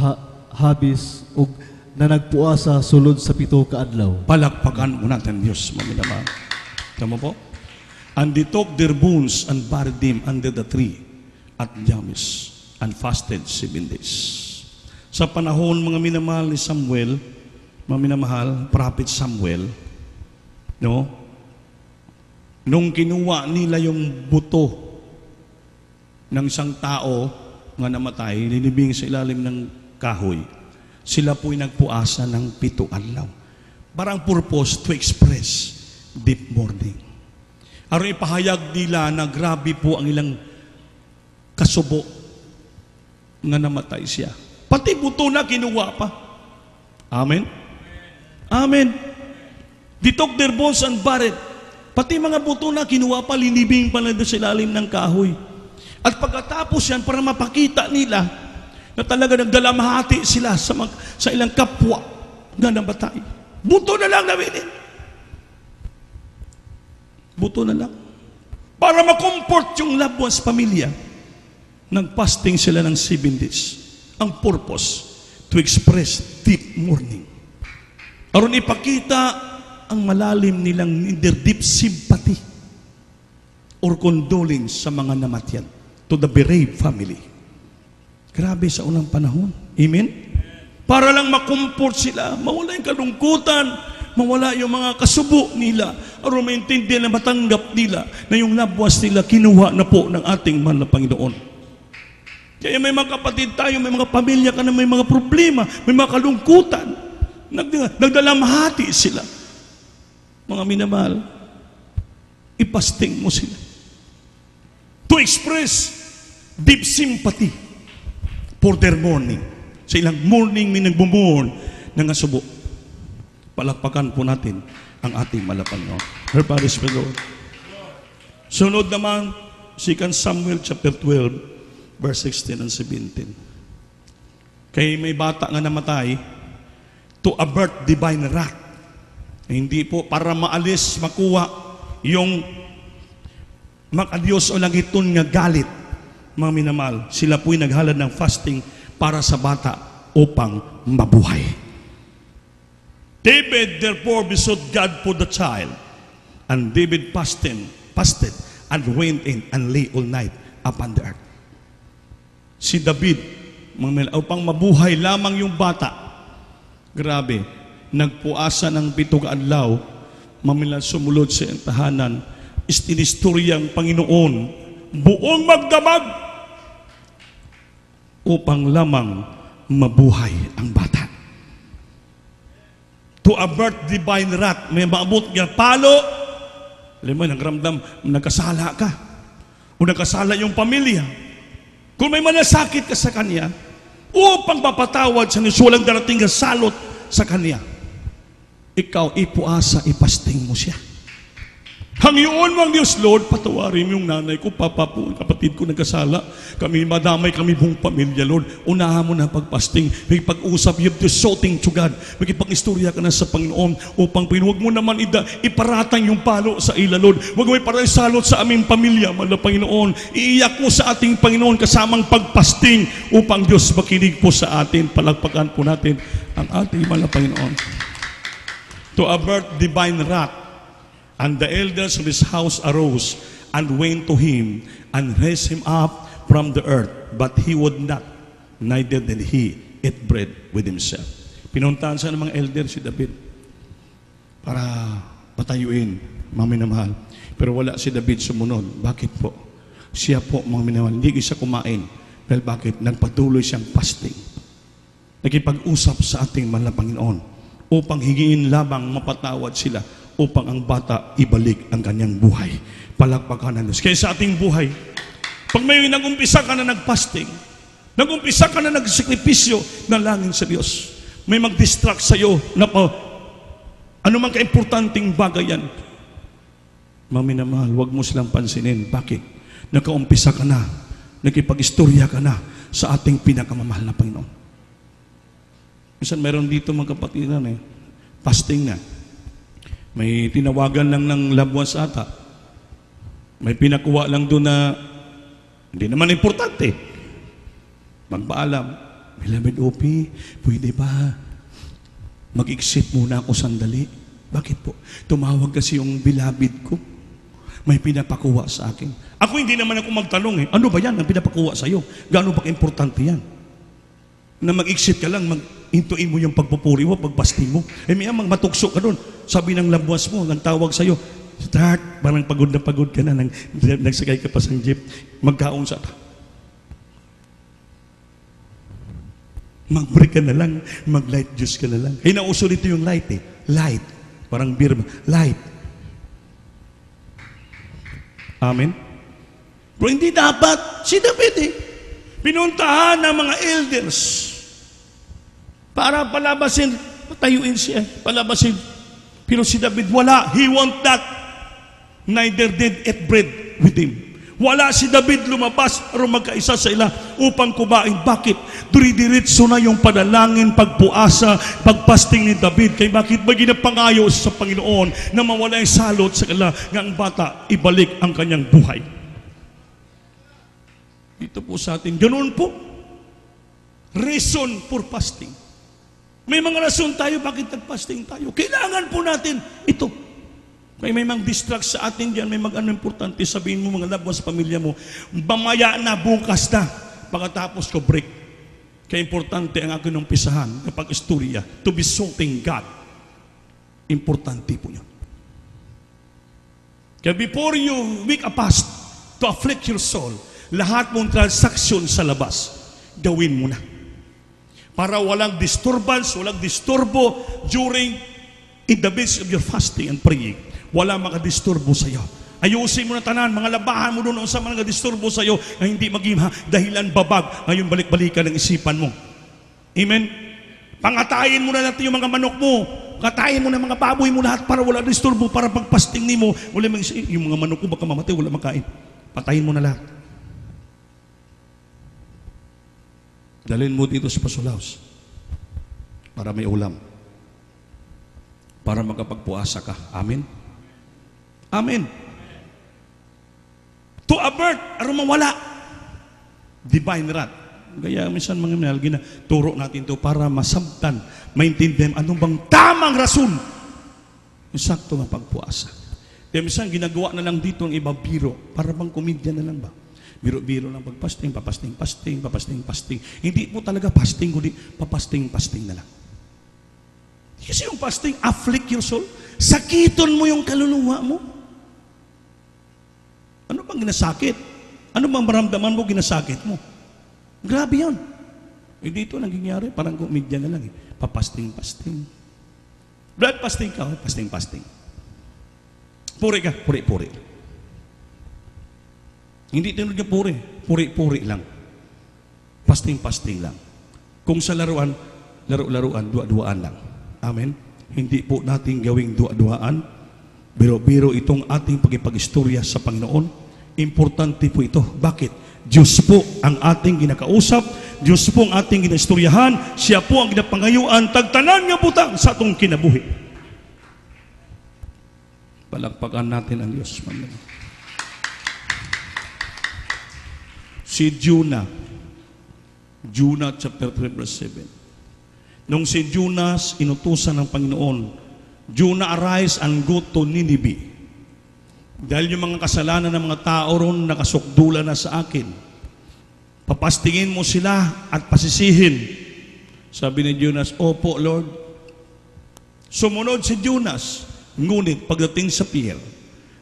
habis ug nanagpuasa sulod sa 7 ka adlaw. Palakpakan mo natin, Diyos, maminamahal. Tama po? And they took their bones and buried them under the tree at Jamis and fasted 7 days. Sa panahon, mga minamahal ni Samuel, mga minamahal, Prophet Samuel, no? Nung kinuha nila yung buto ng isang tao nga namatay, linibing sa ilalim ng kahoy, sila po'y nagpuasa ng 7 adlaw. Parang purpose to express deep mourning. Aron ipahayag nila na grabe po ang ilang kasubo nga namatay siya. Pati buto na kinuha pa. Amen? Amen. They took their bones and buried. Pati mga buto na kinuha pa, linibing pala sa ilalim ng kahoy. At pagkatapos yan, para mapakita nila na talaga nagdalamhati sila sa ilang kapwa na namatay. Buto na lang nawinin. Buto na lang. Para makomfort yung loved ones, pamilya, nag-fasting sila ng 7 days. Ang purpose, to express deep mourning. Aron ipakita ang malalim nilang their deep sympathy or condolence sa mga namatyan, to the bereaved family. Grabe sa unang panahon. Amen? Para lang makomfort sila, mawala yung kalungkutan, mawala yung mga kasubo nila, aron maintindihan na matanggap nila na yung labwas nila kinuha na po ng ating mahal na Panginoon. Kaya may mga kapatid tayo, may mga pamilya ka na may mga problema, may mga kalungkutan, nagdalamhati sila. Mga minamahal, ipasting mo sila. To express deep sympathy for their mourning. Sa ilang mourning, may nagbumurn ng asubo. Palakpakan po natin ang ating malapan. Everybody praise the Lord. Sunod naman, 2 Samuel chapter 12, verse 16 and 17. Kaya may bata nga namatay to avert divine wrath. Hindi po para maalis, makuha yung makadiyos o langiton nga galit. Mga minamahal, sila po'y naghalad ng fasting para sa bata upang mabuhay. David therefore besought God for the child, and David fasted and went in and lay all night upon the earth. Si David, upang mabuhay lamang yung bata, grabe, nagpuasa ng 7 adlaw, mamilan sumulod sa tahanan, istinistoryang Panginoon, buong magdamag, upang lamang mabuhay ang bata. To avert divine wrath, may maabot nga palo, alam mo, nagramdam, nagkasala ka, o nagkasala yung pamilya, kung may malasakit ka sa kanya, upang papatawad sa nisulang darating na salot sa kanya, ikaw ipuasa, ipasting mo siya. Hangyoon mo ang Diyos, Lord, patawarin mo yung nanay ko, papa po, kapatid ko nagkasala. Kami, madamay kami buong pamilya, Lord. Unahan mo na pagpasting. May pag-usap, you have to shouting to God. Magipag-istorya ka na sa Panginoon upang huwag mo naman iparatang yung palo sa ila, Lord. Huwag mo iparatang salot sa aming pamilya, mahal na Panginoon. Iiyak mo sa ating Panginoon kasamang pagpasting upang Diyos makinig po sa atin. Palagpakan po natin ang ating mahal na Panginoon. To avert divine wrath, and the elders of his house arose and went to him and raised him up from the earth, but he would not, neither did he eat bread with himself. Pinuntahan sa ng mga elders si David para patayuin, mga minamahal. Pero wala si David sumunod. Bakit po? Siya po, mga minamahal, hindi siya kumain. Dahil bakit? Nagpatuloy siyang fasting. Nagipag-usap sa ating mahal na Panginoon upang hingin lamang mapatawad sila, upang ang bata ibalik ang kanyang buhay. Palakpakan ng Diyos. Kaya sa ating buhay, pag may nag-umpisa ka na nag-fasting, nag-umpisa ka na nag-sakripisyo, nalangin sa Diyos, may mag-distract sa'yo na ano man ka-importanting bagay yan, maminamahal, huwag mo silang pansinin. Bakit? Nagka-umpisa ka na, nagkipag-istorya ka na sa ating pinakamamahal na Panginoon. Minsan mayroon dito mga kapatiran fasting na. May tinawagan lang ng loved ones ata. May pinakuha lang doon na hindi naman importante. Magpaalam, Beloved Opie, pwede ba mag-exit muna ako sandali? Bakit po? Tumawag kasi yung beloved ko. May pinapakuha sa akin. Ako hindi naman ako magtanong ano ba yan ang pinapakuha sa'yo? Gaano ba importante yan? Na mag-exit ka lang, intuin mo yung pagpupuri mo, pagpasting mo. May matukso ka doon. Sabi ng labwas mo, nagtawag sa'yo, start, parang pagod na pagod ka na, nagsakay ka pa sa jeep, magkaon sa mag-break ka na lang, mag-light juice ka na lang. Kaya nauso dito yung light light, parang beer, light. Amen? Pero hindi dapat, si David pinuntahan ng mga elders para palabasin, patayuin siya, palabasin. Pero si David, wala. He want that. Neither did eat bread with him. Wala si David lumabas o magkaisa sa ila upang kumain. Bakit? Duri-diritso na yung panalangin, pagpuasa, pagpasting ni David. Kaya bakit ba ginapangayo sa Panginoon na mawala yung salot sa kanila nga ang bata ibalik ang kanyang buhay? Dito po sa atin, ganun po. Reason for fasting. May mga rason tayo bakit nag-fasting tayo. Kailangan po natin ito. Kaya may mga distract sa atin dyan, may mga importante, sabihin mo mga loved ones sa pamilya mo, mamaya na, bukas na, pagkatapos ko break. Kaya importante ang akin umpisahan kapag istorya, to be soughing God. Importante po yun. Kaya before you make a fast to afflict your soul, lahat mong transaksyon sa labas, gawin mo na. Para walang disturbance, walang disturbo in the midst of your fasting and praying. Wala makadisturbo sa iyo. Ayusin mo na tanan, mga labahan mo doon sa mga disturbo sa iyo na hindi maging dahilan babag ngayon balik-balikan ng isipan mo. Amen? Pangatayin mo na natin yung mga manok mo. Katayin mo na mga baboy mo lahat para wala disturbo, para pagpasting ni mo, wala yung mga manok ko baka mamatay, wala makain. Patayin mo na lahat. Dalhin mo dito sa Pasulaos para may ulam. Para makapagpuasa ka. Amen? Amen. To avert, aron mawala. Divine wrath. Kaya minsan mga minal, turo natin to para masabtan, maintindihan anong bang tamang rason. Sakto nga pagpuasa. Kaya minsan ginagawa na lang dito ang iba biro, para bang komedya na lang ba? Biro-biro lang pagpasting, papasting. Hindi po talaga fasting, kundi papasting na lang. Kasi yung fasting, afflict your soul. Sakiton mo yung kaluluwa mo. Ano bang ginasakit? Ano bang maramdaman mo ginasakit mo? Grabe yun. Eh dito nangyayari, parang komedya na lang eh. Papasting. Blood fasting ka, fasting. Puri ka, puri. Hindi tinod ka puri lang. Fasting lang. Kung sa laruan, laro-laruan, dua-duaan lang. Amen? Hindi po natin gawing dua-duaan. Biro-biro itong ating pagipag-istorya sa Panginoon. Importante po ito. Bakit? Diyos po ang ating ginakausap, Diyos po ang ating ginaistoryahan, siya po ang ginapangayuan, tagtanan nga butang sa atong kinabuhi. Palakpakan natin ang Diyos. Si Jonah chapter 3 verse 7. Nung si Jonas inutusan ng Panginoon, Jonah, arise and go to Nineveh. Dahil yung mga kasalanan ng mga tao ron nakasukdula na sa akin. Papastingin mo sila at pasisihin. Sabi ni Jonas, opo Lord. Sumunod si Jonas. Ngunit pagdating sa pier,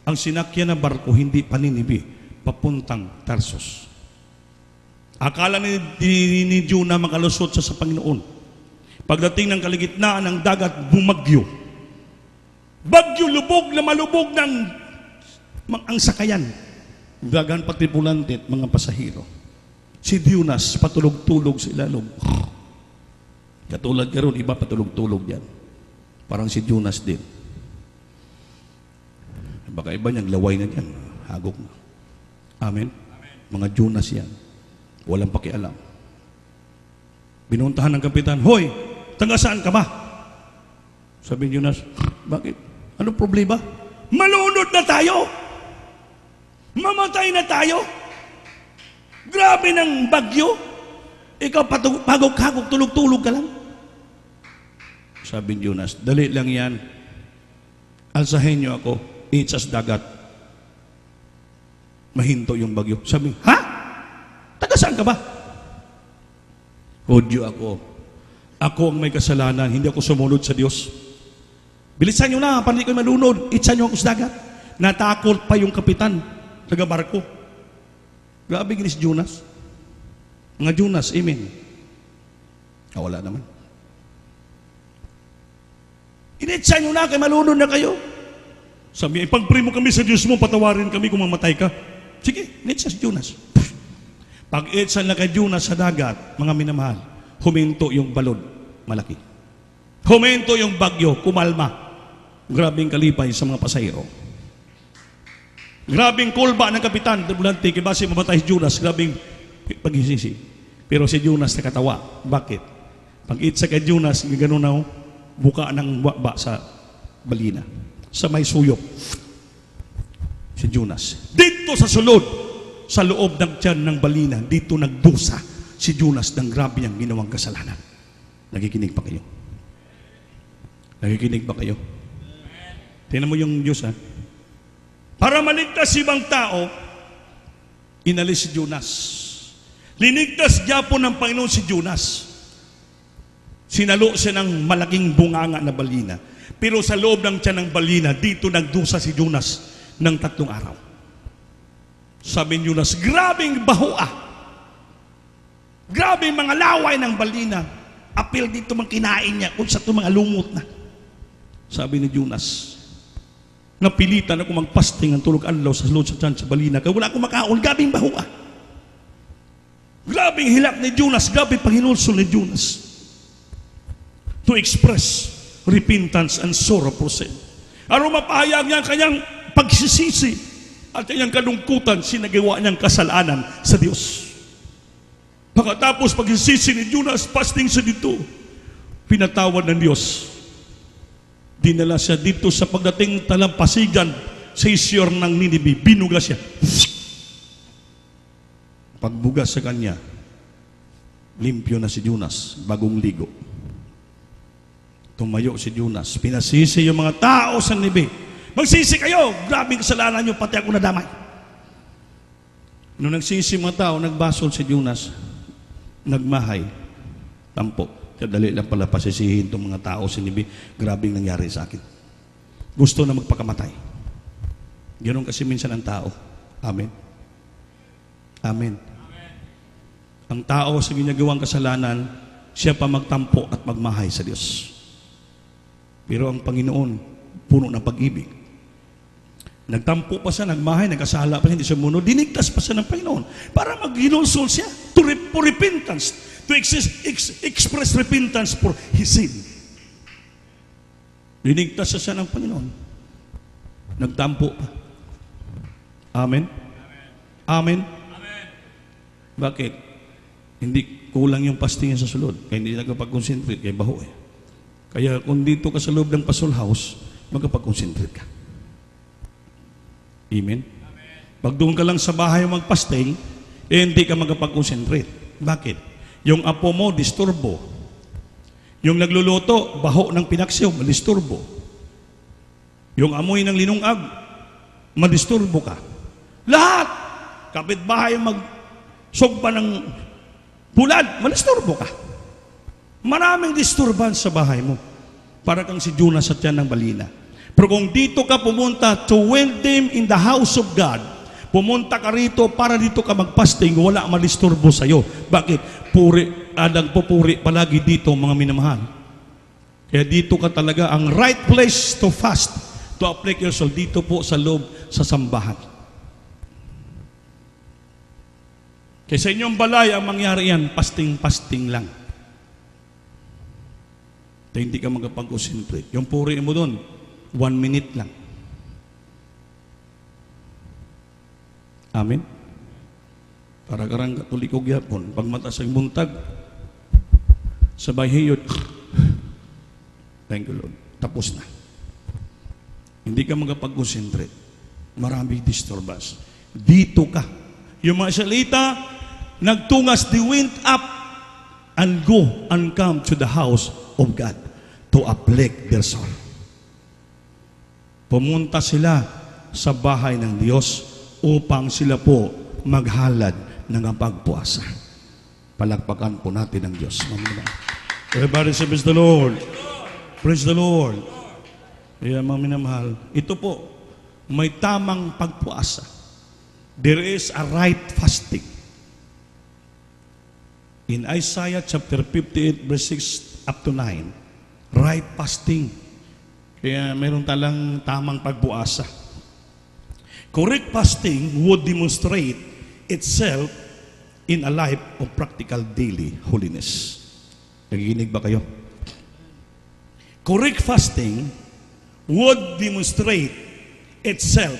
ang sinakyan na barko hindi pa Nineveh, papuntang Tarsus. Akala ni Jonah makalusot sa Panginoon. Pagdating ng kaligitnaan ng dagat, bumagyo. Bagyo, lubog na malubog ng ang sakayan, dagan patripulante at mga pasahero. Si Jonas patulog-tulog sa ilalog. Katulad karon, iba patulog-tulog yan. Parang si Jonas din. Baka iba niyang laway na yan, hagok na. Amen? Mga Jonas yan. Walang pakialam. Binuntahan ng kapitan, hoy, taga saan ka ba? Sabi ni Jonas, bakit? Anong problema? Malunod na tayo! Mamatay na tayo. Grabe ng bagyo. Ikaw pagok-hagok, tulog-tulog ka lang. Sabi ni Jonas, dali lang yan. Alsahin niyo ako, itsas dagat. Mahinto yung bagyo. Sabi, ha? Taga saan ka ba? Hodyo ako. Ako ang may kasalanan, hindi ako sumunod sa Diyos. Bilisan niyo na, para hindi ko malunod. Itsa niyo ako sa dagat. Natakot pa yung kapitan. Taga-barko. Grabe ginis Jonas. Mga Jonas, amen. Wala naman. Initsa nyo na, kay malunod na kayo. Sabi, ipag-pray mo kami sa Diyos mo, patawarin kami kung mamatay ka. Sige, initsa si Jonas. Pag-itsa na kay Jonas sa dagat, mga minamahal, huminto yung balon, malaki. Huminto yung bagyo, kumalma. Grabing kalipay sa mga pasahero. Grabing kulba ng kapitan, tribulante, kaya base mamatay si Jonas, grabing paghisisi. Pero si Jonas nakatawa. Bakit? Pag-itsa kay Jonas, gano'n na buka ng wakba sa balina. Sa may suyok. Si Jonas. Dito sa sulod, sa loob ng tiyan ng balina, dito nagdusa si Jonas ng grabe ang ginawang kasalanan. Nakikinig pa kayo? Nakikinig ba kayo? Tingnan mo yung Diyos, ha? Para maligtas ibang tao, inalis si Jonas. Linigtas gyapon ng Panginoon si Jonas. Sinalo siya ng malaking bunganga na balina. Pero sa loob ng tiyan ng balina, dito nagdusa si Jonas ng 3 araw. Sabi ni Jonas, grabing baho ah. Grabing mga laway ng balina. Apil dito mang kinain niya kung sa ito mga lumot na. Sabi ni Jonas, napilitan ako magpasting ang tulog adlaw sa loob sa tiyan sa balina. Kaya wala akong makaon, grabing baho ah. Grabing hilak ni Jonas, grabing panghinulsol ni Jonas to express repentance and sorrow for sin. Ano mapahayag niya ang kanyang pagsisisi at kanyang kalungkutan sinagawa niyang kasalanan sa Diyos. Pagkatapos pagsisisi ni Jonas, fasting siya dito, pinatawad ng Diyos. Dinala siya dito sa pagdating talampasigan sa isyor ng Ninibe, binuga siya. Pagbugas sa kanya, limpyo na si Jonas, bagong ligo. Tumayo si Jonas, pinasisi yung mga tao sa Ninibe. Magsisi kayo, grabing kasalanan nyo, pati ako nadamay. Nung nagsisi mga tao, nagbasol si Jonas, nagmahay, tampok. Kadali lang pala pasisihin itong mga tao sa Ninibe, grabing nangyari sa akin. Gusto na magpakamatay. Ganon kasi minsan ang tao. Amen. Amen. Ang tao sa ginagawang kasalanan, siya pa magtampo at magmahay sa Diyos. Pero ang Panginoon, puno ng pag-ibig. Nagtampo pa siya, nagmahay, nagkasala pa siya, hindi siya munod, dinigtas pa siya ng Panginoon para mag-hinulsol siya for repentance, to express repentance for his sin. Dinigtas siya ng Panginoon. Nagtampo pa. Amen? Amen? Bakit? Hindi kulang yung fasting sa sulod. Kaya hindi nagkapag-concentrate, kaya baho eh. Kaya kung dito ka sa loob ng Pasol House, magkapag-concentrate ka. Amen? Pag doon ka lang sa bahay mag-fasting, eh hindi ka magkapag-concentrate. Bakit? Yung apo mo, disturbo. Yung nagluluto, baho ng pinaksiw, madisturbo. Yung amoy ng linungag, madisturbo ka. Lahat! Kapitbahay magsugba ng pulad, madisturbo ka. Maraming disturbance sa bahay mo. Para kang si Jonas sa tiyan ng balina. Pero kung dito ka pumunta to win them in the house of God, pumunta ka rito para dito ka magpasting, wala madisturbo sa'yo. Bakit? Pupuri palagi dito mga minamahal. Kaya dito ka talaga ang right place to fast, to afflict yourself, dito po sa loob sa sambahan. Kaya sa inyong balay, ang mangyari yan, pasting-pasting lang. Kaya hindi ka magkapag-concentrate. Yung puri mo doon, 1 minute lang. Amen? Para karang katoliko gyapon, pag matas ang buntag, sabay hiyot, thank you Lord, tapos na. Hindi ka magkapag-concentrate. Maraming disturbance. Dito ka. Yung mga salita, nagtungas, they went up and go and come to the house of God to afflict their soul. Pumunta sila sa bahay ng Diyos upang sila po maghalad ng pagpuasa. Palakpakan po natin ang Diyos. Everybody say, praise the Lord. Praise the Lord. Kaya mga minamahal, ito po, may tamang pagpuasa. There is a right fasting. In Isaiah chapter 58 verse 6 up to 9, right fasting. Kaya meron talang tamang pagpuasa. Correct fasting would demonstrate itself in a life of practical daily holiness. Nagiginig ba kayo? Correct fasting would demonstrate itself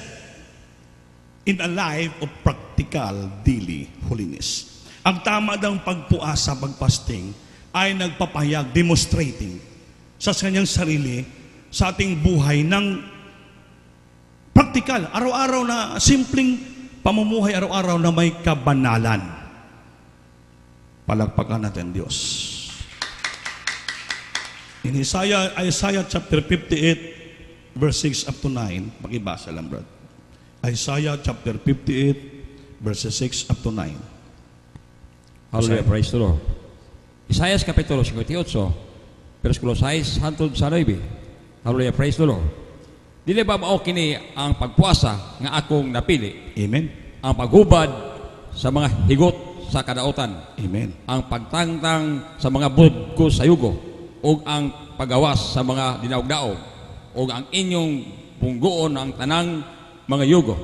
in a life of practical daily holiness. Ang tama daw pagpuasa, pagpasting, ay nagpapahayag, demonstrating sa kanyang sarili, sa ating buhay ng praktikal, araw-araw na simpleng pamumuhay, araw-araw na may kabanalan. Palakpakan natin Diyos. In Isaiah chapter 58 verse 6 up to 9, pakibasa lang brad. Isaiah chapter 58 verse 6 up to 9. Hallelujah, praise the Lord. Isaías capítulo 58, versículo 6 hangtod sa 9. Hallelujah, praise the Lord. Dili ba mao kini ang pagpuasa nga akong napili? Amen. Ang paghubad sa mga higot sa kadautan, Amen. ang pagtangtang sa mga budko sa yugo, o ang pagawas sa mga dinaog-daog, o ang inyong punggoon ang tanang mga yugo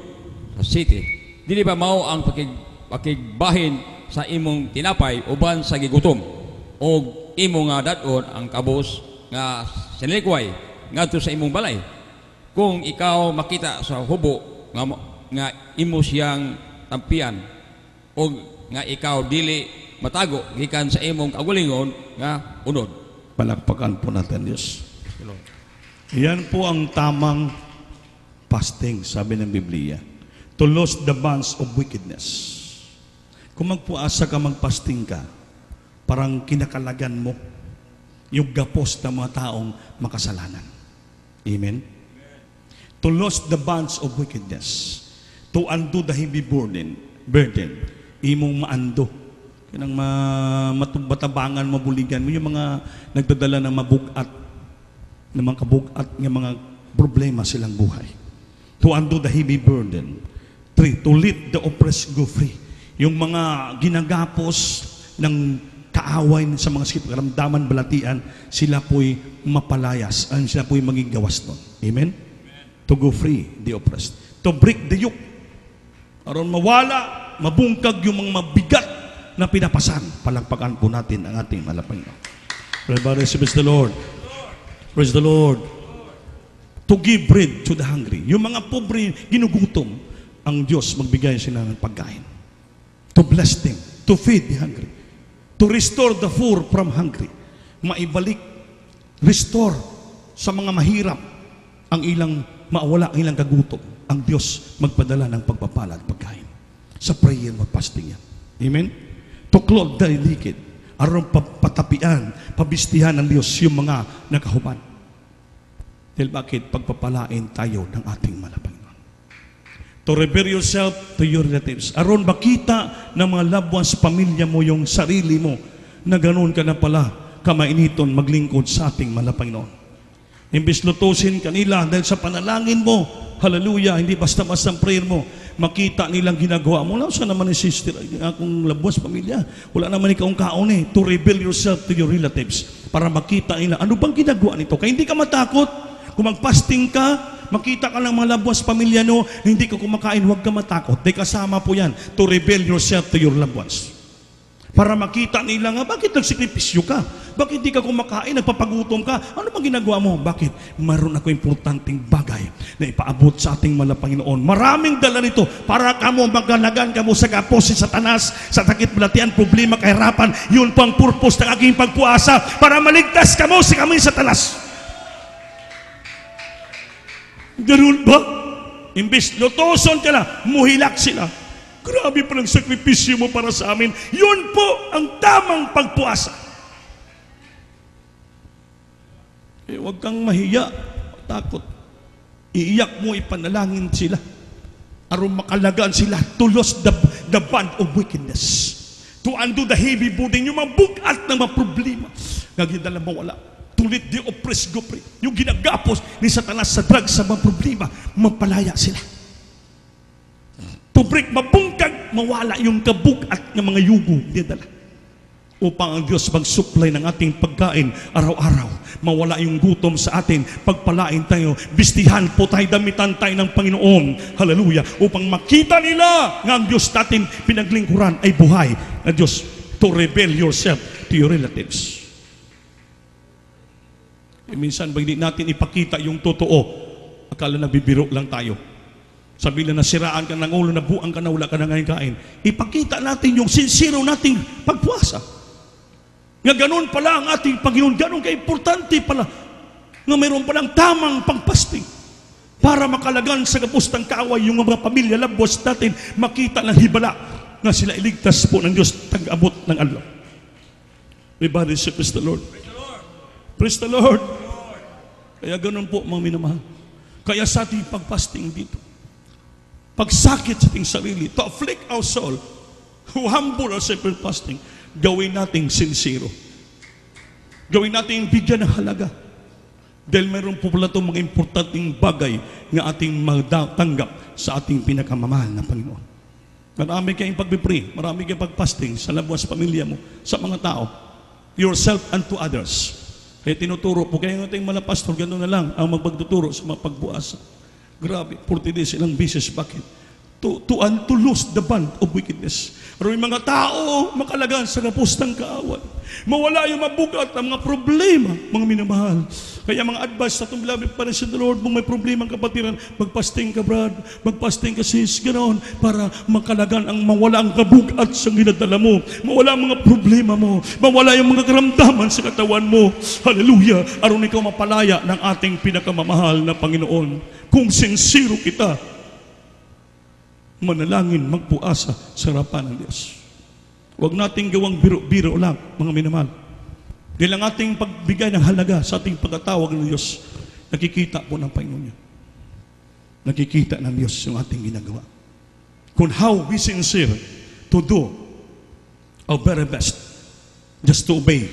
sa city. Dili ba mao ang pakigbahin sa imong tinapay uban sa gigutom, o imo nga daton ang kabos nga sinilikway ngadto sa imong balay? Kung ikaw makita sa hubo nga imo siyang tampian, o nga ikaw dili matago gikan sa imong kagulingon nga unod. Palakpakan po natin, Diyos. Yan po ang tamang fasting, sabi ng Biblia. To lose the bonds of wickedness. Kung magpuasa ka, magpasting ka, parang kinakalagan mo yung gapos ng mga taong makasalanan. Amen? To lose the bonds of wickedness. To undo the heavy burden. Imong maando. Kanang matatabangan, mabuligan mo yung mga nagdadala ng mabugat, ng mga kabugat, ng mga problema silang buhay. To undo the heavy burden. 3. To let the oppressed go free. Yung mga ginagapos ng kaaway sa mga sakit, karamdaman, balatian, sila po'y mapalayas, sila po'y maging gawas nun. Amen? To go free the oppressed. To break the yoke. Aron mawala, mabungkag yung mga mabigat na pinapasan. Palakpakan po natin ang ating malapang. Everybody, praise the Lord. Praise the Lord. To give bread to the hungry. Yung mga pobre, ginugutom, ang Diyos magbigay sila ng pagkain. To bless them. To feed the hungry. To restore the poor from hungry. Maibalik, restore sa mga mahirap ang ilang maawala, ang ilang kagutom. Ang Diyos magpadala ng pagpapala at pagkain. Sa prayer, magpasting yan. Amen? To clothe the naked. Aron patapian, pabistihan ng Diyos yung mga nakahubad. Dahil bakit? Pagpapalain tayo ng ating malapang. To reveal yourself to your relatives. Aron makita ng mga loved ones, pamilya mo, yung sarili mo, na ganoon ka na pala kamainiton maglingkod sa ating malapang. Imbis lutusin kanila dahil sa panalangin mo, hallelujah, hindi basta-basta ang prayer mo, makita nilang ginagawa mo. Saan naman ni sister, akong labwas pamilya, wala naman ikaw ang kaon eh. To reveal yourself to your relatives, para makita nila, ano bang ginagawa nito? Kaya hindi ka matakot. Kung magpasting ka, makita ka ng mga labwas pamilya no, hindi ka kumakain, huwag ka matakot. Dahil kasama po yan, to reveal yourself to your loved ones. Para makita nila nga, bakit nagsakripisyo ka? Bakit di ka kumakain, nagpapagutom ka? Ano bang ginagawa mo? Bakit? Maroon ako importanteng bagay na ipaabot sa ating malapanginoon. Maraming dala nito para kamo magalagan kamo sa kapos si Satanas, sa takit balatian, problema, kahirapan. Yun po ang purpose ng aking pagpuasa, para maligtas kamo sa kami Satanas. Ganun ba? Imbis lutoson ka na, muhilak sila. Grabe pa ng sakripisyo mo para sa amin. Yun po ang tamang pagpuasa. Huwag kang mahiya, takot. Iiyak mo, ipanalangin sila. Aron makalagaan sila to lose the bond of wickedness. To undo the heavy burden, yung mga bugat ng mga problema. Nagdala mawala. To let the oppressed go free. Yung ginagapos ni Satanas sa drugs, sa mga problema, magpalaya sila. To break, mabungkag, mawala yung kabugat ng mga yugo dinadala. Upang ang Diyos mag-supply ng ating pagkain araw-araw. Mawala yung gutom sa atin, pagpalain tayo, bistihan po tayo, damitan tayo ng Panginoon. Hallelujah. Upang makita nila nga ang Diyos natin pinaglingkuran ay buhay na Diyos. To reveal yourself to your relatives. Minsan, pag di natin ipakita yung totoo, akala na bibiro lang tayo. Sabi na nasiraan ka ng ulo, nabuang ka na, wala ka na ngayon kain. Ipakita natin yung sincero nating pagpuasa. Nga ganun pala ang ating Panginoon, ganun ka-importante pala nga mayroon palang tamang pagpasting para makalagan sa kapustang kaaway yung mga pamilya, labos natin, makita ng hibala nga sila iligtas po ng Diyos tag-abot ng adlaw. Everybody say, praise the Lord. Praise the Lord. Kaya ganun po, mga minamahal. Kaya sa ating pagpasting dito, pagsakit sa ating sarili, to afflict our soul, who humble ourselves in fasting, gawin nating sincero. Gawin nating bigyan ng halaga. Dahil mayroon po pala itong mga importanteng bagay na ating matanggap sa ating pinakamamahal na Panginoon. Marami kayong pagpipray, marami kayong pagpasting sa labuan sa pamilya mo, sa mga tao, yourself and to others. Kaya tinuturo po, kaya ng ating mga pastor, gano'n na lang ang magpagtuturo sa mga pagbuasa. Grabe, 40 days ilang beses. Bakit? To lose the band of wickedness. Pero yung mga tao makalagan sa kapos ng kaaway. Mawala yung mabugat ang mga problema, mga minamahal. Kaya mga advice sa itong beloved pa rin sa the Lord, kung may problema ang kapatiran, magpasting ka, brad, magpasting ka, sis, ganoon, para makalagan ang mawala ang kabugat sa ginadala mo, mawala ang mga problema mo, mawala yung mga karamdaman sa katawan mo. Hallelujah! Aron ikaw mapalaya ng ating pinakamamahal na Panginoon. Kung sincero kita, manalangin, magpuasa sa harapan ng Diyos. Huwag nating gawang biro-biro lang, mga minamahal. Dahil ang ating pagbigay ng halaga sa ating pagkatawag ng Diyos, nakikita po ng Panginoon niya. Nakikita ng Diyos yung ating ginagawa. Kung how we sincere to do our very best just to obey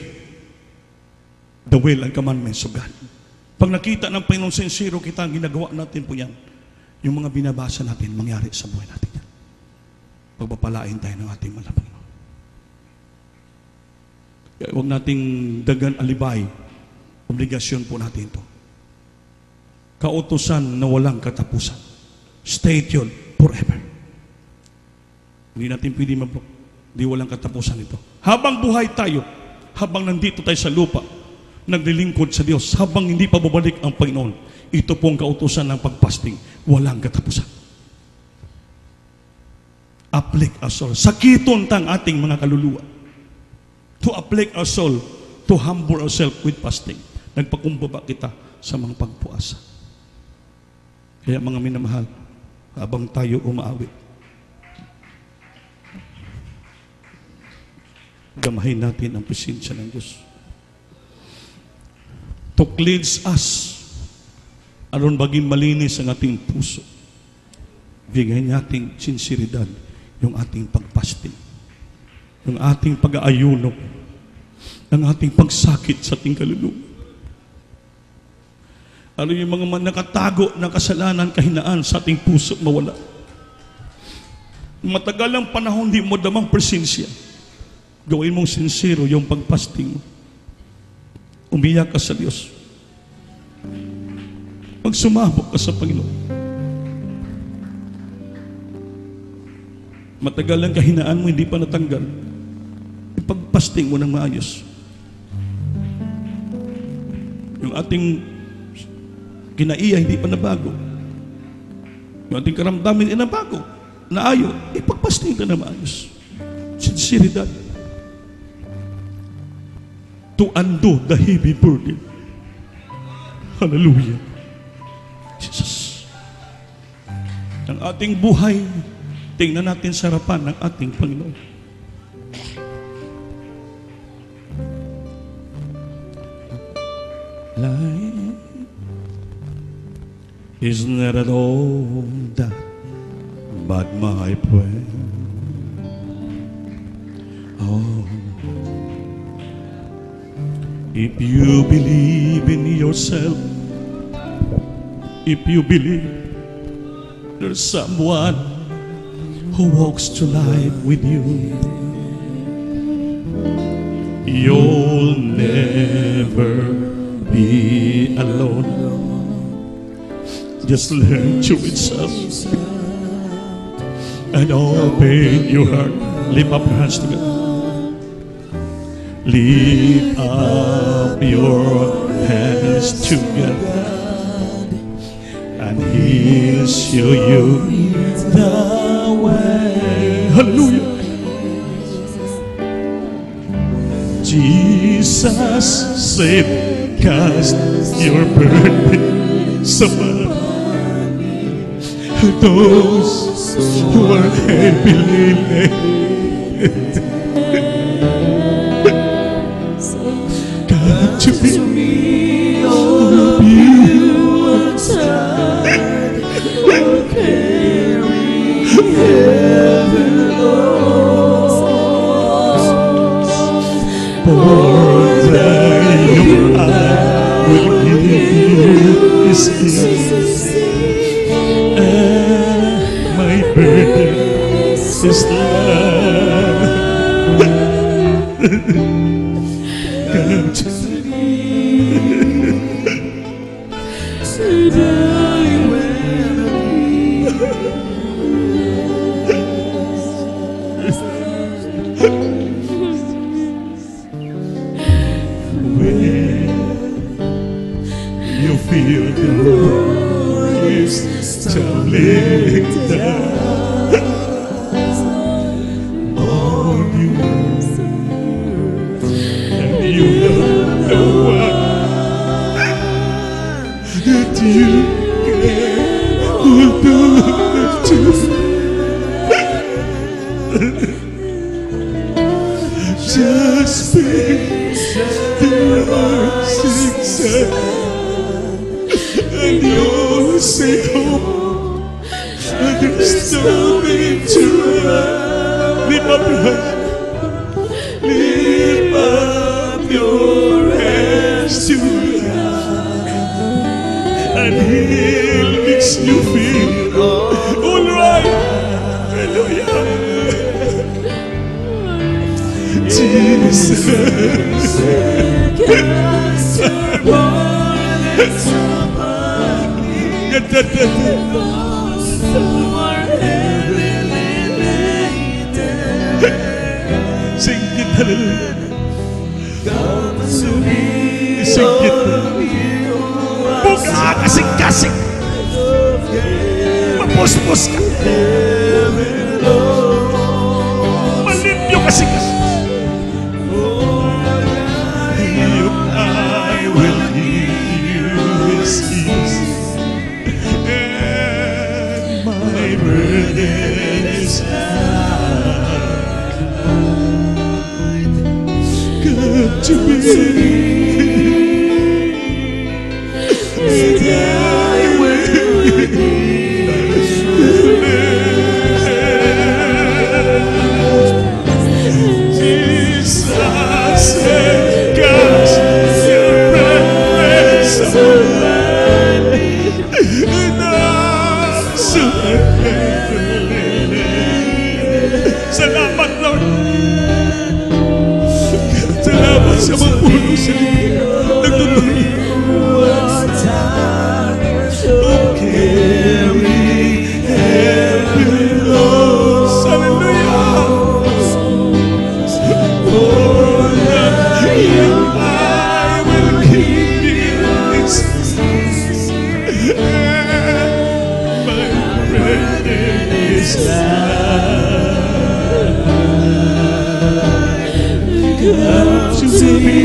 the will and commandments of God. Pag nakita ng Panginoon sincero kita, ang ginagawa natin po yan. Yung mga binabasa natin, mangyari sa buhay natin yan. Pagpapalain tayo ng ating mahal na Panginoon. Kaya huwag nating dagan alibay. Obligasyon po natin ito. Kautusan na walang katapusan. Stay tuned forever. Hindi natin pwede mablok. Hindi walang katapusan ito. Habang buhay tayo, habang nandito tayo sa lupa, naglilingkod sa Diyos, habang hindi pa babalik ang Panginoon, ito pong kautusan ng pagpasting, walang katapusan. Afflict our soul. Sakiton tang ating mga kaluluwa. To afflict our soul, to humble ourselves with fasting. Nagpakumbaba kita sa mga pagpuasa. Kaya mga minamahal, habang tayo umaawit, gamahin natin ang presensya ng Diyos. To cleanse us, aron maging malinis ang ating puso. Bigyan nating sinseridad yung ating pagpasting, yung ating pag-aayuno, ang ating pagsakit sa ating kaluluwa. Ano yung mga nakatago na kasalanan, kahinaan sa ating puso mawala. Matagal ang panahon, di mo damang presensya. Gawin mong sincero yung pagpasting mo. Umiyak ka sa Diyos. Magsumabok ka sa Panginoon. Matagal ang kahinaan mo, hindi pa natanggal. Ipagpasting mo ng maayos. Yung ating kinaiya, hindi pa nabago. Yung ating karamdaman, hindi nabago. Naayo, ipagpasting ka na maayos. Sinceridad. To undo the heavy burden. Hallelujah. Jesus. Ang ating buhay, tingnan natin sa harapan ng ating Panginoon. Life is not at all that but my prayer. Oh, if you believe in yourself, if you believe there's someone who walks through life with you, you'll never be alone. Just learn to yourself and open your heart. Lift up your hands together. Lift up your hands together, and He'll show you the way. Hallelujah. Jesus said, cast your burdens upon those who are heavily laden. Come to me, all of you are tired, will carry heavy loads, for that I will give you and my burden is light. Come to you feel the world is tumbling down on you, and you don't know what that you can hold on to. Just think the words inside, and you'll see hope, and there's no need to run. Lift up your hands. Lift up your hands to God, and He'll makes you feel all right. Hallelujah. Jesus. Sing it, hallelujah. Sing it. Buka kasing-kasing. Mapuspos ka. Malimpyo kasing-kasing. I will give you His peace, and my burden is light. Come to me, and I will give you salamat, Lord. Salamat sa mga puno sa likod. Nagtutuloy. Carry heavy loads. Hallelujah. Oh, I will give you His peace, and my burden is light. Come to me,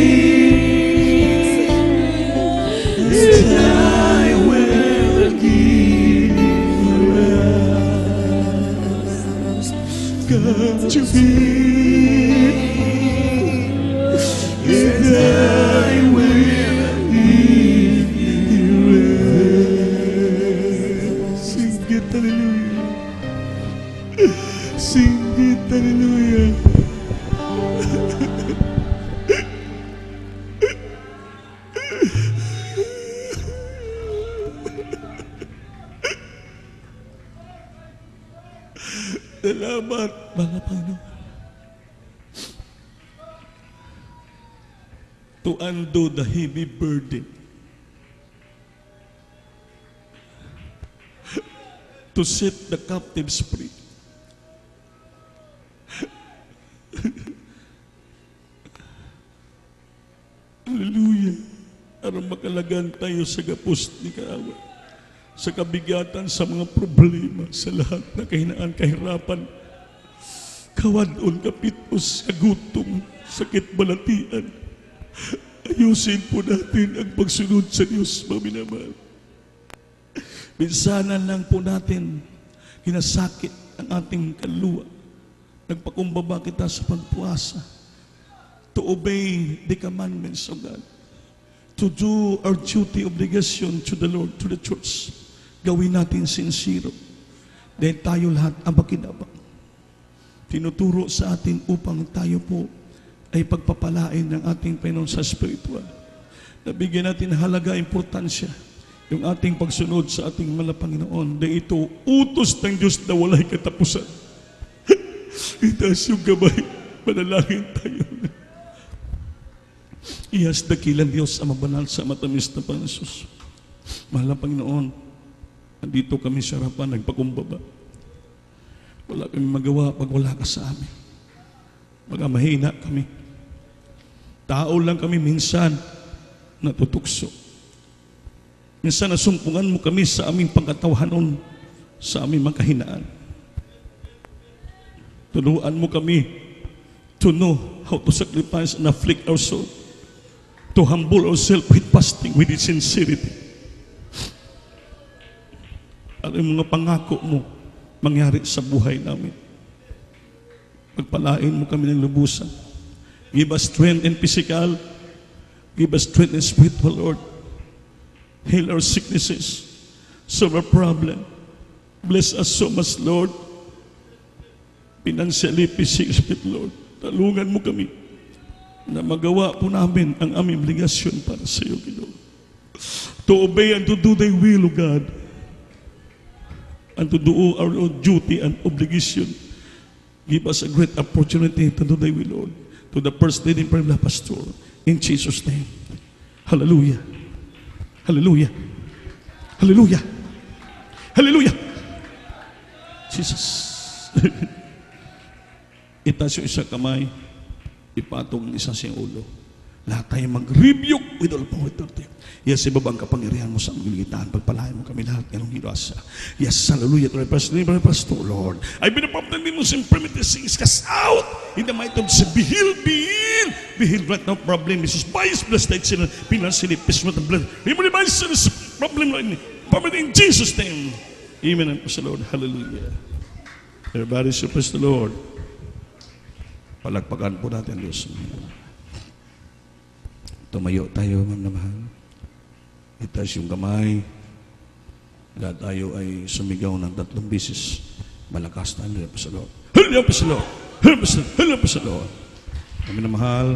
and I will give you rest. Come to me, and I will give you rest. Sing it, hallelujah. Sing it, hallelujah. Salamat, mga Panginoon. To undo the heavy burden, to set the captives free. Hallelujah. Aram makalagan tayo sa gapos ni Kaawa, sa kabigatan, sa mga problema, sa lahat na kahinaan, kahirapan, kawadon, kapitos, kagutom, sakit balatian. Ayusin po natin ang pagsunod sa Diyos, mga minamahal. Minsanan lang po natin kinasakit ang ating kaluluwa. Nagpakumbaba kita sa pagpuasa, to obey the commandments of God, to do our duty, obligation to the Lord, to the church. Gawin natin sincero, dahil tayo lahat ang makinabang. Tinuturo sa atin upang tayo po ay pagpapalain ng ating Panginoon sa spiritual. Nabigyan natin halaga, importansya, yung ating pagsunod sa ating mga Panginoon, dahil ito, utos ng Diyos na walay katapusan. Itaas yung gabay, manalangin tayo. Iyas dakilan Diyos ang mabanal sa matamis na Panginoon. Mahal na Panginoon, andito kami sa harapan, nagpakumbaba. Wala kami magawa pag wala ka sa amin. Baga mahina kami. Tao lang kami minsan natutukso. Minsan nasumpungan mo kami sa aming pagkatawhanon, sa aming mga kahinaan. Turuan mo kami to know how to sacrifice and afflict our soul, to humble ourselves with fasting, with sincerity. At ang mga pangako mo mangyari sa buhay namin. Pagpalain mo kami ng lubusan. Give us strength in physical. Give us strength in spiritual, Lord. Heal our sicknesses. Solve our problem. Bless us so much, Lord. Financially, physically, Lord. Talungan mo kami na magawa po namin ang aming obligasyon para sa iyo, Lord. To obey and to do thy will, O God. And to do our duty and obligation. Give us a great opportunity to do thy will, Lord. To the first leading prayer of pastor. In Jesus' name. Hallelujah. Hallelujah. Hallelujah. Hallelujah. Jesus. Itaas yung isang kamay, ipatong isa siyang ulo. Lahat tayo mag-rebuke with all power to you. Yes, ibabang kapangyarihan mo sa aming ligitan. Pagpalain mo kami lahat ng hirasa. Yes, hallelujah. To the pastor, Lord. I been above the demons and primitive things cast out in the might of Jesus. Be healed, be healed. Be healed right now. Problem is by His blood, excellent. Financially, peace with the blood. Remember my son's problem, Lord. In Jesus' name. Amen. And praise the Lord. Hallelujah. Everybody should praise the Lord. Palagpagan po natin, Diyos. Tumayo tayo, ma'am na mahal. Itaas yung kamay. Lahat tayo ay sumigaw ng 3 beses. Malakas na, Hallelujah, praise the Lord. Hallelujah, praise the Lord. Hallelujah, praise the Lord. Hallelujah, praise the Lord. Amin na mahal.